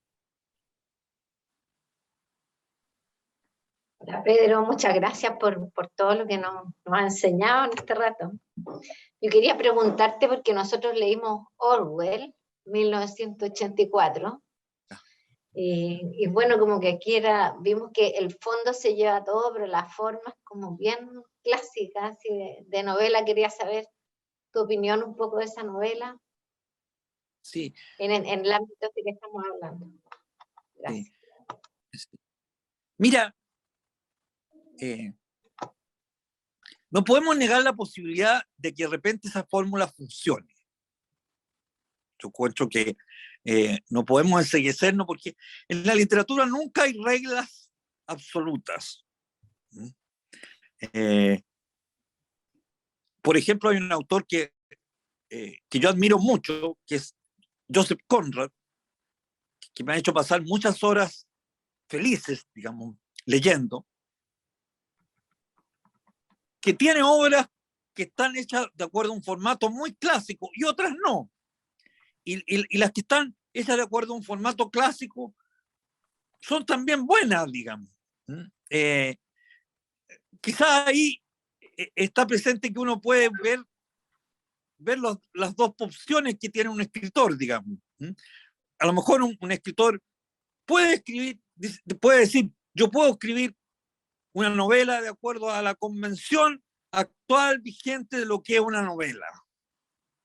Hola Pedro, muchas gracias por todo lo que nos ha enseñado en este rato. Yo quería preguntarte, porque nosotros leímos Orwell, 1984, y bueno, como que aquí vimos que el fondo se lleva todo, pero la forma es como bien clásica, así de novela. Quería saber tu opinión un poco de esa novela. Sí. En el ámbito de que estamos hablando. Gracias. Sí. Mira, no podemos negar la posibilidad de que de repente esa fórmula funcione. Yo encuentro que no podemos enceguecernos porque en la literatura nunca hay reglas absolutas. Por ejemplo, hay un autor que yo admiro mucho, que es Joseph Conrad, que me ha hecho pasar muchas horas felices, digamos, leyendo, que tiene obras que están hechas de acuerdo a un formato muy clásico y otras no. Y las que están hechas de acuerdo a un formato clásico son también buenas, digamos. Quizás ahí está presente que uno puede ver las dos opciones que tiene un escritor, digamos. A lo mejor un escritor puede escribir, puede decir, yo puedo escribir una novela de acuerdo a la convención actual vigente de lo que es una novela.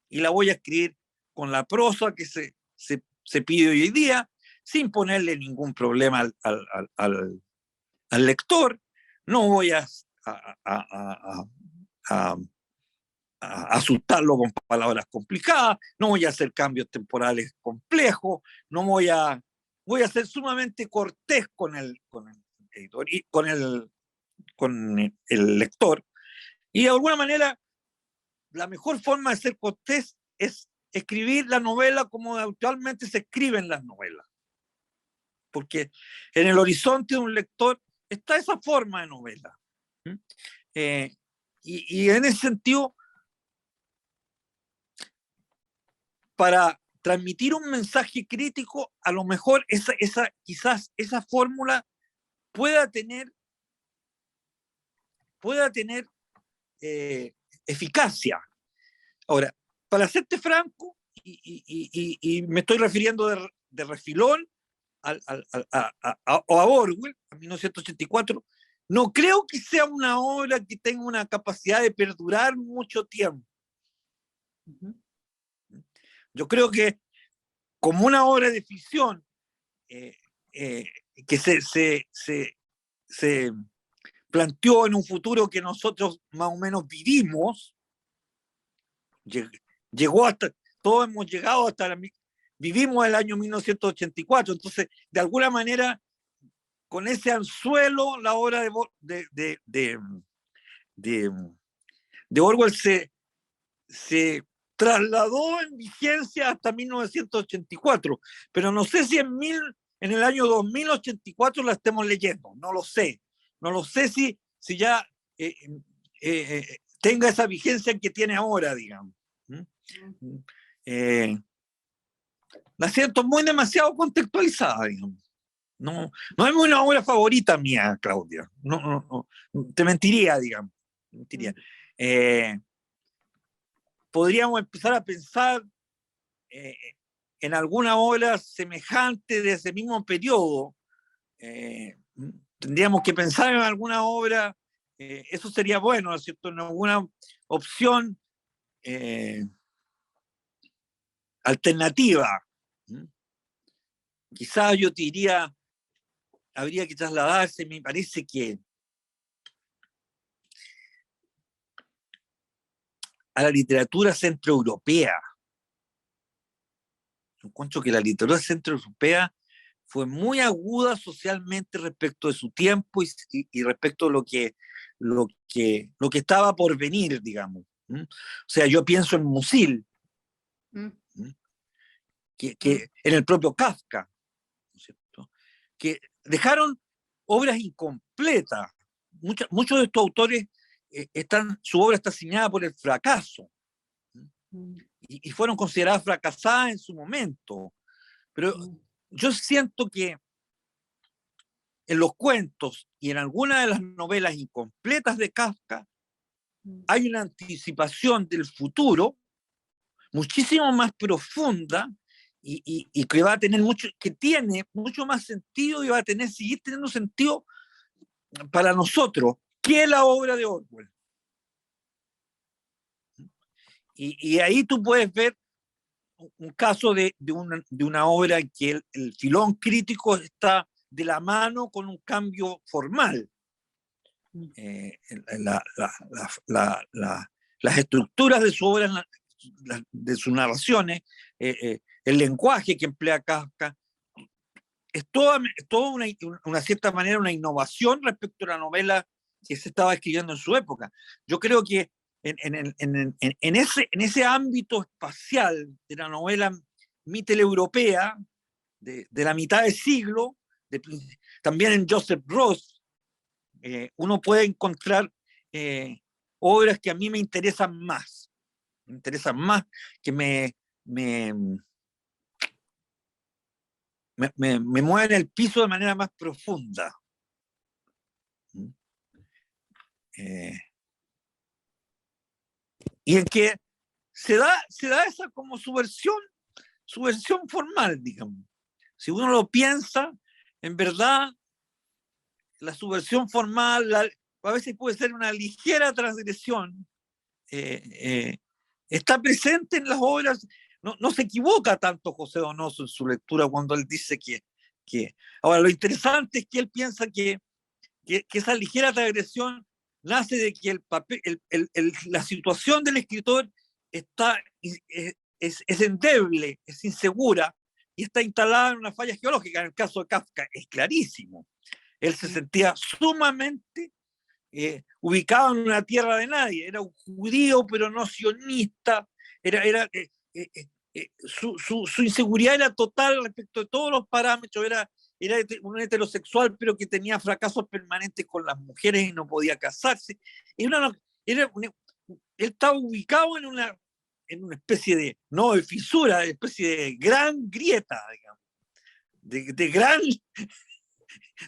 Y la voy a escribir con la prosa que se pide hoy día, sin ponerle ningún problema al lector. No voy a asustarlo con palabras complicadas, no voy a hacer cambios temporales complejos, no voy a ser sumamente cortés con el editor y con el lector. Y de alguna manera, la mejor forma de ser cortés es escribir la novela como actualmente se escriben las novelas. Porque en el horizonte de un lector está esa forma de novela. Y en ese sentido, para transmitir un mensaje crítico, a lo mejor quizás esa fórmula pueda tener eficacia. Ahora, para serte franco, y me estoy refiriendo de refilón a Orwell, a 1984, no creo que sea una obra que tenga una capacidad de perdurar mucho tiempo. Yo creo que como una obra de ficción que se planteó en un futuro que nosotros más o menos vivimos, llegó hasta, todos hemos llegado hasta vivimos el año 1984, entonces de alguna manera con ese anzuelo la obra de Orwell se trasladó en vigencia hasta 1984, pero no sé si en el año 2084 la estemos leyendo, no lo sé si ya tenga esa vigencia que tiene ahora, digamos. La siento muy demasiado contextualizada, digamos. No es una obra favorita mía, Claudia. No, te mentiría, digamos. Podríamos empezar a pensar en alguna obra semejante de ese mismo periodo. Tendríamos que pensar en alguna obra, eso sería bueno, ¿no es cierto? En alguna opción alternativa. Quizás yo te diría, habría que trasladarse, me parece que a la literatura centroeuropea. Encuentro que la literatura centroeuropea fue muy aguda socialmente respecto de su tiempo y respecto de lo que estaba por venir, digamos. O sea, yo pienso en Musil, que en el propio Kafka, ¿no es cierto? Que dejaron obras incompletas. Muchos de estos autores su obra está asignada por el fracaso y fueron consideradas fracasadas en su momento. Pero yo siento que en los cuentos y en algunas de las novelas incompletas de Kafka hay una anticipación del futuro muchísimo más profunda y que va a tener que tiene mucho más sentido y va a seguir teniendo sentido para nosotros que la obra de Orwell. Y ahí tú puedes ver un caso de una obra en que el filón crítico está de la mano con un cambio formal. Las estructuras de su obra, de sus narraciones, el lenguaje que emplea Kafka, es toda una cierta manera una innovación respecto a la novela que se estaba escribiendo en su época. Yo creo que en ese ámbito espacial de la novela mitteleuropea, de la mitad del siglo, también en Joseph Ross, uno puede encontrar obras que a mí me interesan más, que me mueven el piso de manera más profunda. Y en que se da esa como su versión formal, digamos. Si uno lo piensa, en verdad, la subversión formal a veces puede ser una ligera transgresión. Está presente en las obras, no se equivoca tanto José Donoso en su lectura cuando él dice que ahora lo interesante es que él piensa que esa ligera transgresión nace de que el papel, la situación del escritor es endeble, es insegura y está instalada en una falla geológica. En el caso de Kafka es clarísimo. Él se sentía sumamente ubicado en una tierra de nadie. Era un judío, pero no sionista. Su inseguridad era total respecto de todos los parámetros. Era un heterosexual, pero que tenía fracasos permanentes con las mujeres y no podía casarse. Él estaba ubicado en una especie de, no de fisura, de especie de gran grieta, digamos. De gran...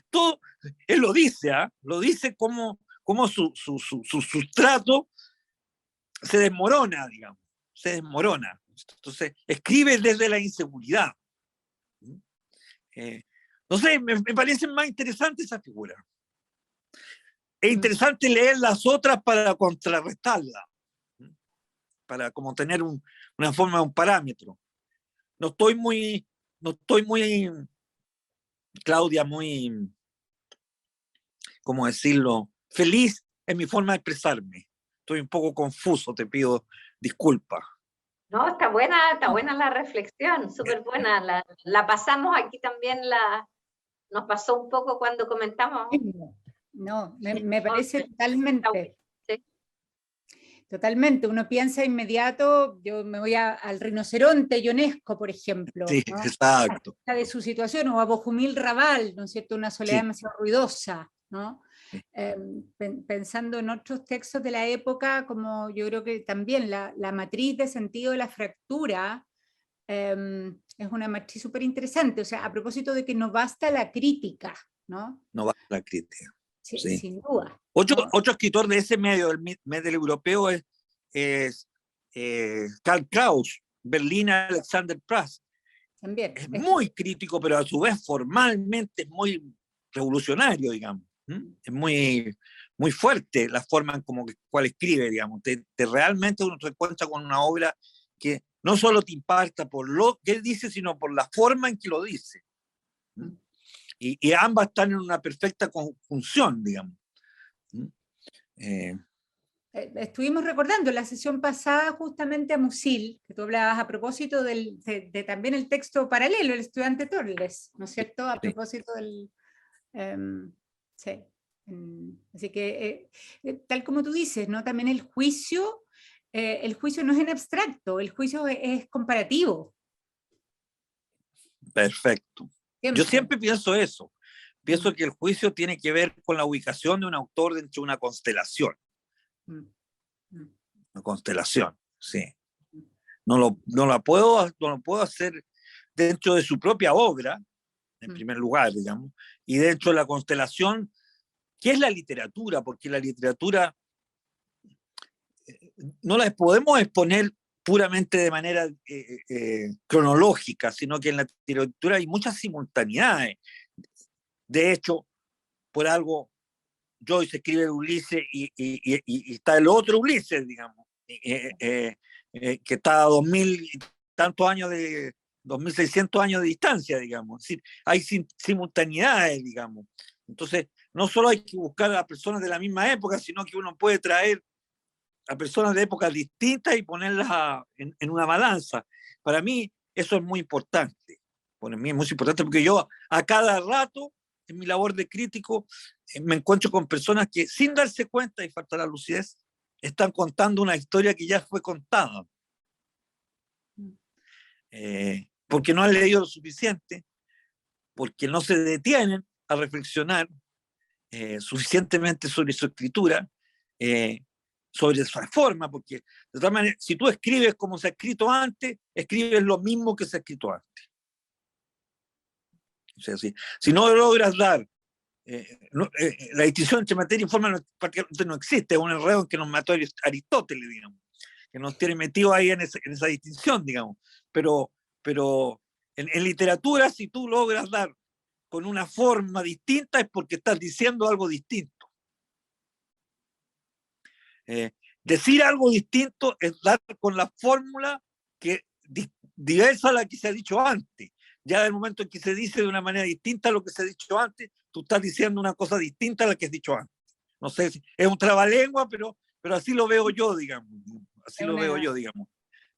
Todo, él lo dice, lo dice como su sustrato se desmorona, digamos, se desmorona. Entonces, escribe desde la inseguridad. No sé, me parecen más interesantes esas figuras. Es interesante leer las otras para contrarrestarlas, para como tener una forma de un parámetro. No estoy muy, Claudia, muy, ¿cómo decirlo? Feliz en mi forma de expresarme. Estoy un poco confuso, te pido disculpas. No, está buena la reflexión, súper buena. La pasamos aquí también, nos pasó un poco cuando comentamos. No, me parece totalmente. Sí. Totalmente, uno piensa inmediato, yo me voy al rinoceronte ionesco, por ejemplo, sí, ¿no? Exacto. De su situación, o a Bohumil Raval, ¿no es cierto? Una soledad demasiado ruidosa, ¿no? Sí. Pensando en otros textos de la época, como yo creo que también la matriz de sentido de la fractura es una matriz súper interesante, o sea, a propósito de que no basta la crítica, ¿no? No basta la crítica. Sí. Sin duda. Otro escritor de ese medio, del europeo, es Karl Kraus, Berlín Alexander Prass. También. Es muy crítico, pero a su vez formalmente es muy revolucionario, digamos. Es muy, muy fuerte la forma en cual escribe, digamos. Realmente uno se encuentra con una obra que no solo te impacta por lo que él dice, sino por la forma en que lo dice. Y ambas están en una perfecta conjunción, digamos. Estuvimos recordando en la sesión pasada justamente a Musil, que tú hablabas a propósito de también el texto paralelo, el estudiante Torres, ¿no es cierto? A propósito del... sí. Así que, tal como tú dices, ¿no? También el juicio no es en abstracto, el juicio es comparativo. Perfecto. Yo siempre pienso eso. Pienso que el juicio tiene que ver con la ubicación de un autor dentro de una constelación. Una constelación, sí. No lo puedo hacer dentro de su propia obra, en primer lugar, digamos, y dentro de la constelación, que es la literatura, porque la literatura no la podemos exponer puramente de manera cronológica, sino que en la literatura hay muchas simultaneidades. De hecho, por algo, Joyce escribe Ulises y está el otro Ulises, digamos, que está a 2000 y tantos años 2600 años de distancia, digamos. Es decir, hay simultaneidades, digamos. Entonces, no solo hay que buscar a personas de la misma época, sino que uno puede traer a personas de épocas distintas y ponerlas en una balanza. Para mí, eso es muy importante. Para mí es muy importante porque yo a cada rato, en mi labor de crítico, me encuentro con personas que sin darse cuenta, y falta la lucidez, están contando una historia que ya fue contada. Porque no han leído lo suficiente, porque no se detienen a reflexionar suficientemente sobre su escritura, sobre su forma, porque de todas maneras, si tú escribes como se ha escrito antes, escribes lo mismo que se ha escrito antes. O sea, si no logras dar la distinción entre materia y forma prácticamente no existe, es un enredo en que nos mató Aristóteles, digamos, que nos tiene metido ahí en esa distinción, digamos. Pero en literatura, si tú logras dar con una forma distinta, es porque estás diciendo algo distinto. Decir algo distinto es dar con la fórmula que diversa a la que se ha dicho antes. Ya del momento en que se dice de una manera distinta a lo que se ha dicho antes, tú estás diciendo una cosa distinta a la que has dicho antes. No sé si es un trabalengua, pero así lo veo yo, digamos. Así lo veo yo, digamos.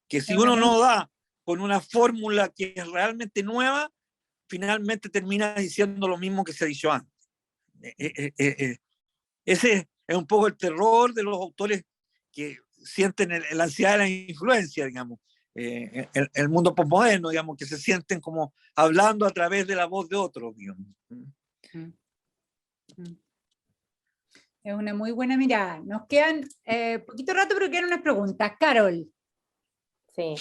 Que si uno no da con una fórmula que es realmente nueva, finalmente termina diciendo lo mismo que se ha dicho antes. Ese es un poco el terror de los autores que sienten la ansiedad de la influencia, digamos. El mundo postmoderno, digamos, que se sienten como hablando a través de la voz de otros, digamos. Es una muy buena mirada. Nos quedan poquito rato, pero quedan unas preguntas. Carol. Sí.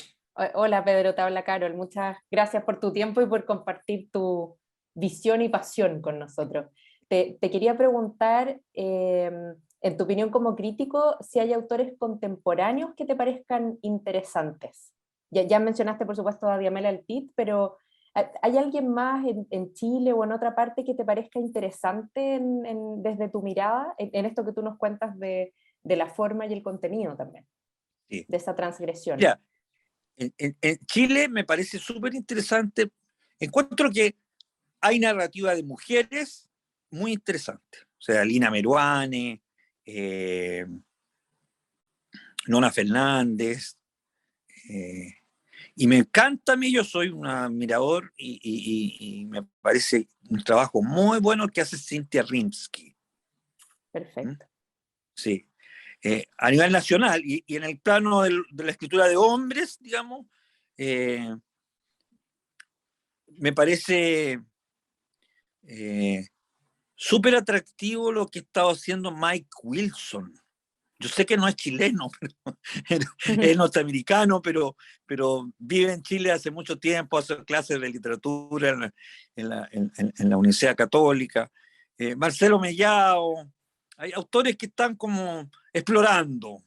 Hola Pedro, te habla Carol. Muchas gracias por tu tiempo y por compartir tu visión y pasión con nosotros. Te quería preguntar, en tu opinión como crítico, si hay autores contemporáneos que te parezcan interesantes. Ya mencionaste, por supuesto, a Diamela Altit, pero ¿hay alguien más en Chile o en otra parte que te parezca interesante desde tu mirada, en esto que tú nos cuentas de la forma y el contenido también? Sí. De esa transgresión. Ya, en Chile me parece súper interesante. Encuentro que hay narrativa de mujeres muy interesante. O sea, Lina Meruane, Nona Fernández, y me encanta a mí, yo soy un admirador y me parece un trabajo muy bueno que hace Cynthia Rimsky. Perfecto. Sí. A nivel nacional y en el plano de la escritura de hombres, digamos, me parece súper atractivo lo que estaba haciendo Mike Wilson. Yo sé que no es chileno, es norteamericano, pero vive en Chile hace mucho tiempo, hace clases de literatura en la Universidad Católica. Marcelo Mellao, hay autores que están como explorando.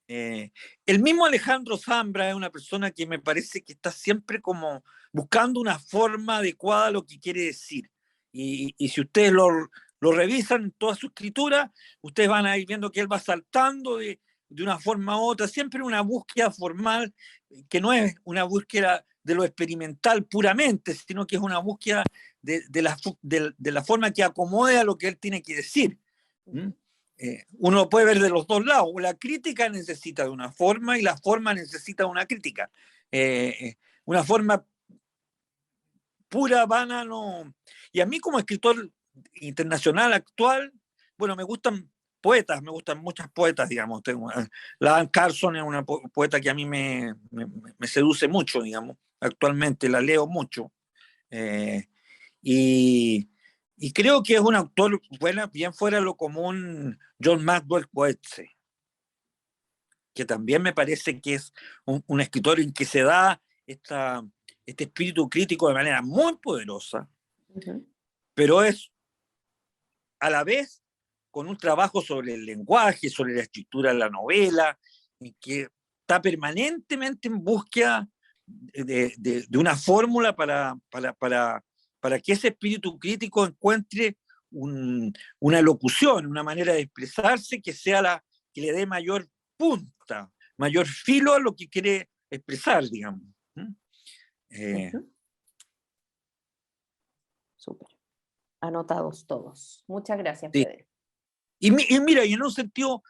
El mismo Alejandro Zambra es una persona que me parece que está siempre como buscando una forma adecuada a lo que quiere decir. Y si ustedes lo revisan en toda su escritura, ustedes van a ir viendo que él va saltando de una forma a otra, siempre una búsqueda formal, que no es una búsqueda de lo experimental puramente, sino que es una búsqueda de la forma que acomode a lo que él tiene que decir. Uno lo puede ver de los dos lados. La crítica necesita de una forma y la forma necesita de una crítica. Una forma pura, vana, no. Y a mí como escritor internacional actual, bueno, me gustan poetas, me gustan muchas poetas, digamos. La Anne Carson es una poeta que a mí me seduce mucho, digamos. Actualmente la leo mucho. Y creo que es un autor bien fuera de lo común, John Maxwell Coetzee, que también me parece que es un escritor en que se da este espíritu crítico de manera muy poderosa, pero es a la vez con un trabajo sobre el lenguaje, sobre la estructura de la novela, en que está permanentemente en búsqueda de una fórmula para que ese espíritu crítico encuentre una locución, una manera de expresarse que sea que le dé mayor punta, mayor filo a lo que quiere expresar, digamos. Súper. Anotados todos. Muchas gracias, sí. Pedro. Y mira, y en un sentido,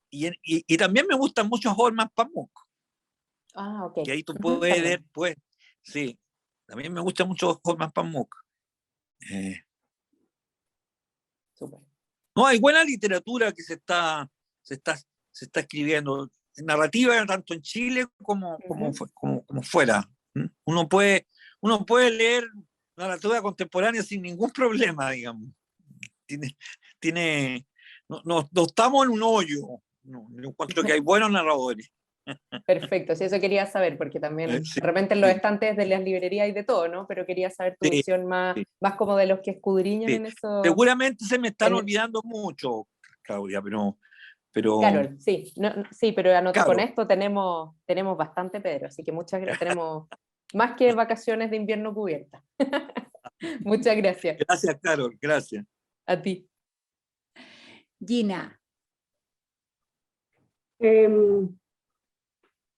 y también me gustan mucho Holman Pamuk. Ah, ok. Que ahí tú puedes ver, pues, sí, también me gusta mucho Holman Pamuk. Súper. No, hay buena literatura que se está escribiendo, narrativa tanto en Chile como fuera. Uno puede uno puede leer la literatura contemporánea sin ningún problema, digamos. No estamos en un hoyo. No, yo encuentro que hay buenos narradores. Perfecto, sí, eso quería saber, porque también Sí, de repente en los estantes de las librerías hay de todo, ¿no? Pero quería saber tu sí, visión más, sí, más como de los que escudriñan sí. en eso. Seguramente se me están en- olvidando mucho, Claudia, pero Carol, sí, sí, pero con claro, esto tenemos bastante, Pedro, así que muchas gracias. Tenemos más que vacaciones de invierno cubiertas. Muchas gracias. gracias, Carol, gracias. A ti. Gina.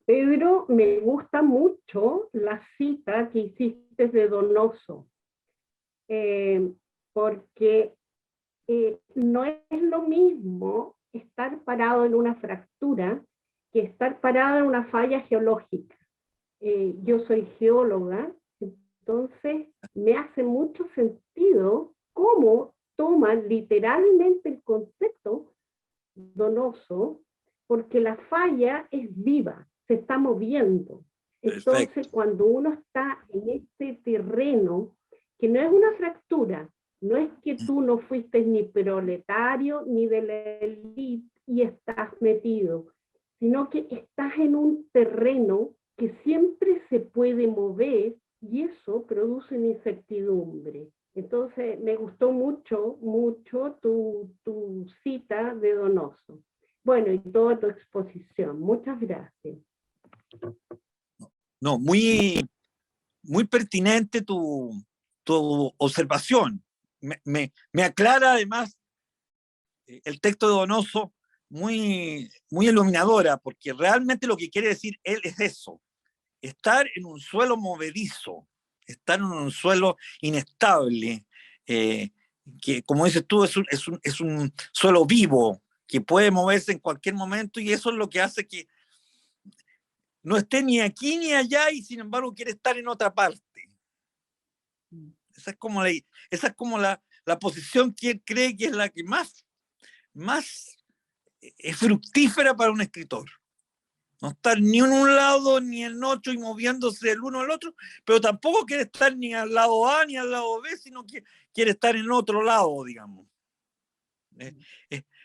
Pedro, me gusta mucho la cita que hiciste de Donoso, porque no es lo mismo estar parado en una fractura que estar parado en una falla geológica. Yo soy geóloga, entonces me hace mucho sentido cómo toma literalmente el concepto Donoso, porque la falla es viva, se está moviendo. Entonces, Perfecto. cuando uno está en este terreno, que no es una fractura, no es que tú no fuiste ni proletario ni de la élite y estás metido, sino que estás en un terreno que siempre se puede mover y eso produce una incertidumbre. Entonces, me gustó mucho, mucho tu cita de Donoso. Bueno, y toda tu exposición. Muchas gracias. No, muy pertinente tu observación. Me aclara además el texto de Donoso muy iluminadora, porque realmente lo que quiere decir él es eso, estar en un suelo movedizo, estar en un suelo inestable, que como dices tú, es un suelo vivo, que puede moverse en cualquier momento, y eso es lo que hace que no esté ni aquí ni allá y sin embargo quiere estar en otra parte. Esa es como la posición que él cree que es la que más es fructífera para un escritor. No estar ni en un lado ni en otro y moviéndose el uno al otro, pero tampoco quiere estar ni al lado A ni al lado B, sino que quiere estar en otro lado, digamos.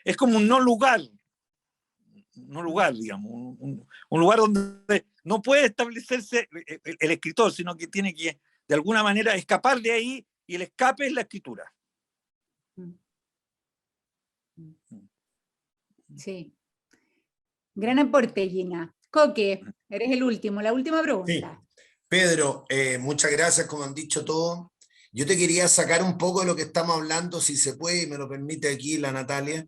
Es como un no lugar, digamos, un lugar donde no puede establecerse el escritor, sino que tiene que de alguna manera escapar de ahí, y el escape es la escritura. Sí. Gran aporte, Gina. Coque, eres el último, la última pregunta. Sí. Pedro, muchas gracias, como han dicho todos. Yo te quería sacar un poco de lo que estamos hablando, si se puede, y me lo permite aquí la Natalia,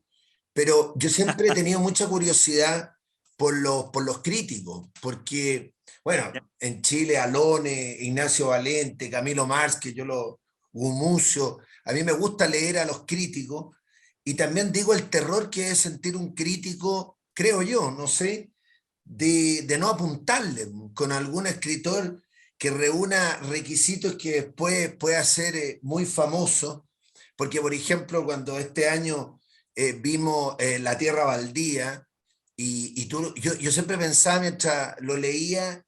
pero yo siempre he tenido mucha curiosidad por los críticos, porque, bueno, en Chile, Alone, Ignacio Valente, Camilo Marx, Gumucio, a mí me gusta leer a los críticos, y también digo el terror que es sentir un crítico, creo yo, no sé, de no apuntarle con algún escritor que reúna requisitos que después pueda ser muy famoso, porque por ejemplo cuando este año vimos La Tierra Baldía, yo siempre pensaba mientras lo leía,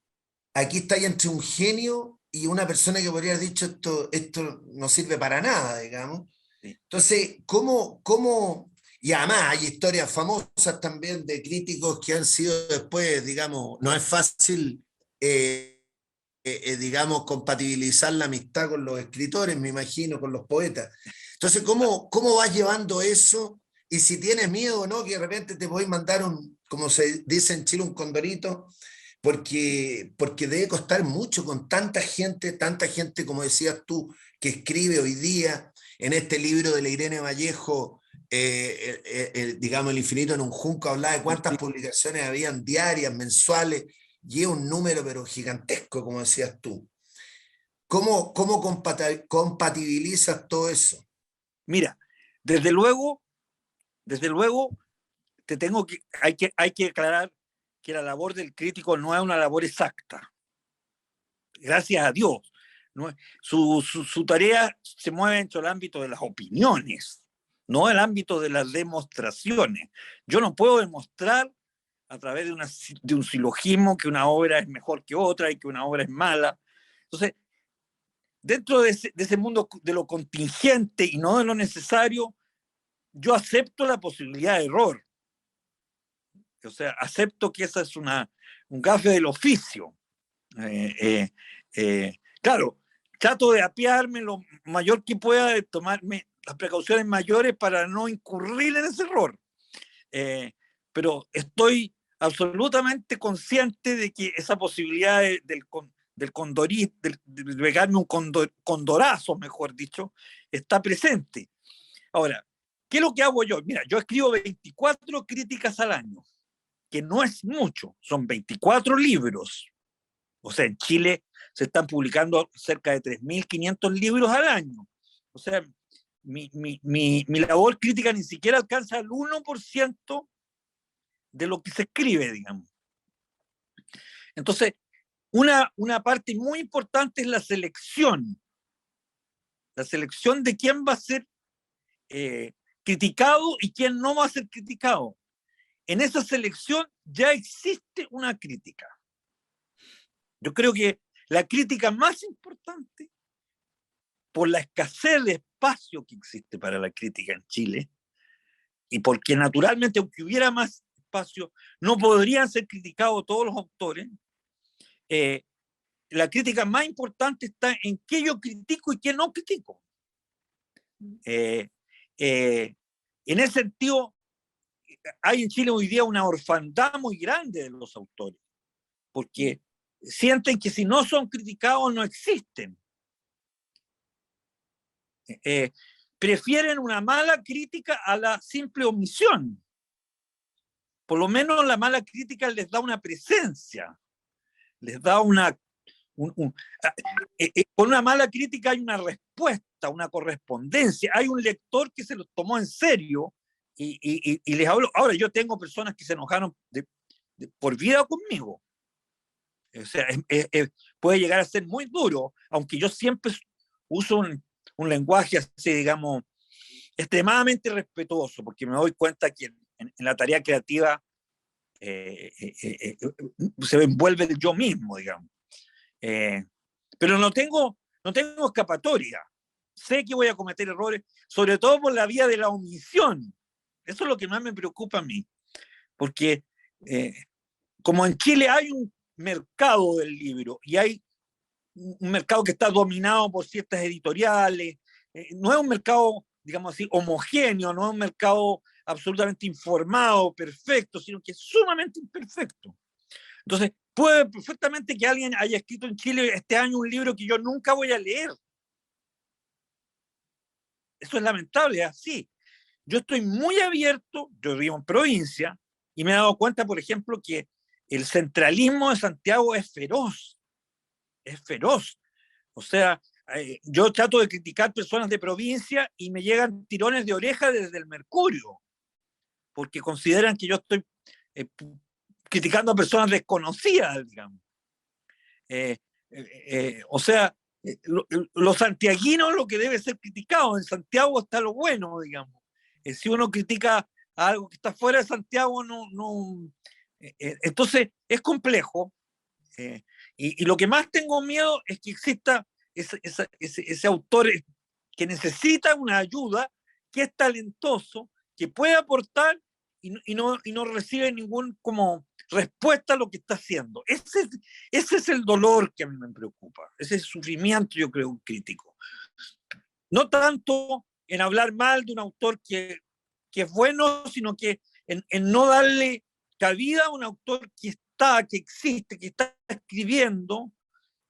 aquí está ahí entre un genio y una persona que podría haber dicho esto no sirve para nada, digamos. Entonces, y además hay historias famosas también de críticos que han sido después, digamos, no es fácil, digamos, compatibilizar la amistad con los escritores, me imagino, con los poetas. Entonces, ¿cómo vas llevando eso? Y si tienes miedo o no, que de repente te podéis mandar como se dice en Chile, un condorito, porque debe costar mucho con tanta gente, como decías tú, que escribe hoy día en este libro de la Irene Vallejo, digamos, El infinito en un junco, hablaba de cuántas publicaciones habían diarias, mensuales, y es un número pero gigantesco, como decías tú. ¿Cómo compatibilizas todo eso? Mira, desde luego, hay que aclarar que la labor del crítico no es una labor exacta. Gracias a Dios. ¿No? Su tarea se mueve dentro del ámbito de las opiniones, no el ámbito de las demostraciones. Yo no puedo demostrar a través de un silogismo que una obra es mejor que otra y que una obra es mala. Entonces, dentro de ese mundo de lo contingente y no de lo necesario, yo acepto la posibilidad de error. O sea, acepto que esa es un gafe del oficio. Claro, trato de apiarme lo mayor que pueda, de tomarme las precauciones mayores para no incurrir en ese error. Pero estoy absolutamente consciente de que esa posibilidad del condorí, de pegarme un condorazo, mejor dicho, está presente. Ahora, ¿qué es lo que hago yo? Mira, yo escribo 24 críticas al año, que no es mucho, son 24 libros. O sea, en Chile se están publicando cerca de 3.500 libros al año. O sea, mi labor crítica ni siquiera alcanza el 1% de lo que se escribe, digamos. Entonces, una parte muy importante es la selección de quién va a ser criticado y quién no va a ser criticado. En esa selección ya existe una crítica. Yo creo que la crítica más importante, por la escasez de espacio que existe para la crítica en Chile, y porque naturalmente, aunque hubiera más espacio, no podrían ser criticados todos los autores, la crítica más importante está en qué yo critico y qué no critico. En ese sentido, hay en Chile hoy día una orfandad muy grande de los autores, porque sienten que si no son criticados no existen. Prefieren una mala crítica a la simple omisión. Por lo menos la mala crítica les da una presencia, les da con una mala crítica hay una respuesta, una correspondencia, hay un lector que se lo tomó en serio y les hablo. Ahora, yo tengo personas que se enojaron por vida conmigo. O sea, puede llegar a ser muy duro, aunque yo siempre uso un lenguaje así, digamos, extremadamente respetuoso, porque me doy cuenta que en la tarea creativa se envuelve el yo mismo, digamos. Pero no tengo escapatoria. Sé que voy a cometer errores, sobre todo por la vía de la omisión. Eso es lo que más me preocupa a mí, porque como en Chile hay un mercado del libro y hay un mercado que está dominado por ciertas editoriales, no es un mercado, digamos así, homogéneo, no es un mercado absolutamente informado, perfecto, sino que es sumamente imperfecto. Entonces, puede perfectamente que alguien haya escrito en Chile este año un libro que yo nunca voy a leer. Eso es lamentable, es así. Yo estoy muy abierto, yo vivo en provincia, y me he dado cuenta, por ejemplo, que el centralismo de Santiago es feroz. Es feroz. O sea, yo trato de criticar personas de provincia y me llegan tirones de oreja desde el Mercurio, porque consideran que yo estoy criticando a personas desconocidas, digamos. O sea, los santiaguinos lo que debe ser criticado, en Santiago está lo bueno, digamos. Si uno critica a algo que está fuera de Santiago, entonces es complejo. Y lo que más tengo miedo es que exista ese autor que necesita una ayuda, que es talentoso, que puede aportar y no recibe ningún como respuesta a lo que está haciendo. Ese es el dolor que a mí me preocupa, ese es el sufrimiento, yo creo, crítico. No tanto en hablar mal de un autor que es bueno, sino que en no darle cabida a un autor que existe, que está escribiendo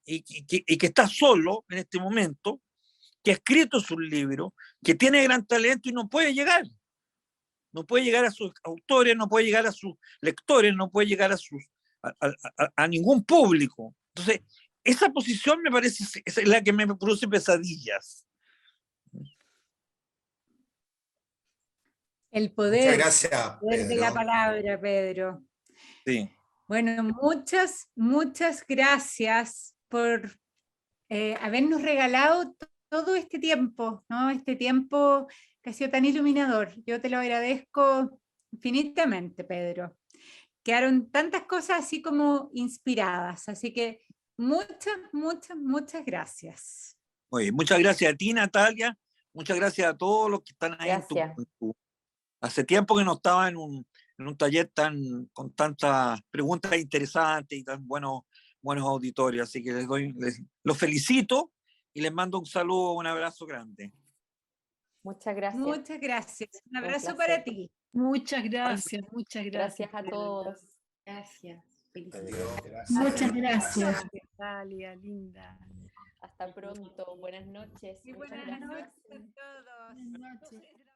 y que está solo en este momento, que ha escrito sus libros, que tiene gran talento y no puede llegar. No puede llegar a sus autores, no puede llegar a sus lectores, no puede llegar a ningún público. Entonces, esa posición me parece es la que me produce pesadillas. El poder, Muchas gracias, poder de la palabra, Pedro. Sí. Bueno, muchas gracias por habernos regalado todo este tiempo, ¿no? Este tiempo que ha sido tan iluminador. Yo te lo agradezco infinitamente, Pedro. Quedaron tantas cosas así como inspiradas, así que muchas gracias. Muy bien, muchas gracias a ti, Natalia. Muchas gracias a todos los que están ahí. Gracias. Hace tiempo que no estaba en un taller con tantas preguntas interesantes y tan buenos auditorios. Así que los felicito y les mando un saludo, un abrazo grande. Muchas gracias. Muchas gracias. Un abrazo placer. para ti. Muchas gracias, muchas gracias. Gracias a todos. Gracias. Muchas gracias. Natalia, linda. Hasta pronto. Buenas noches. Y Muchas buenas gracias. noches a todos. Buenas noches.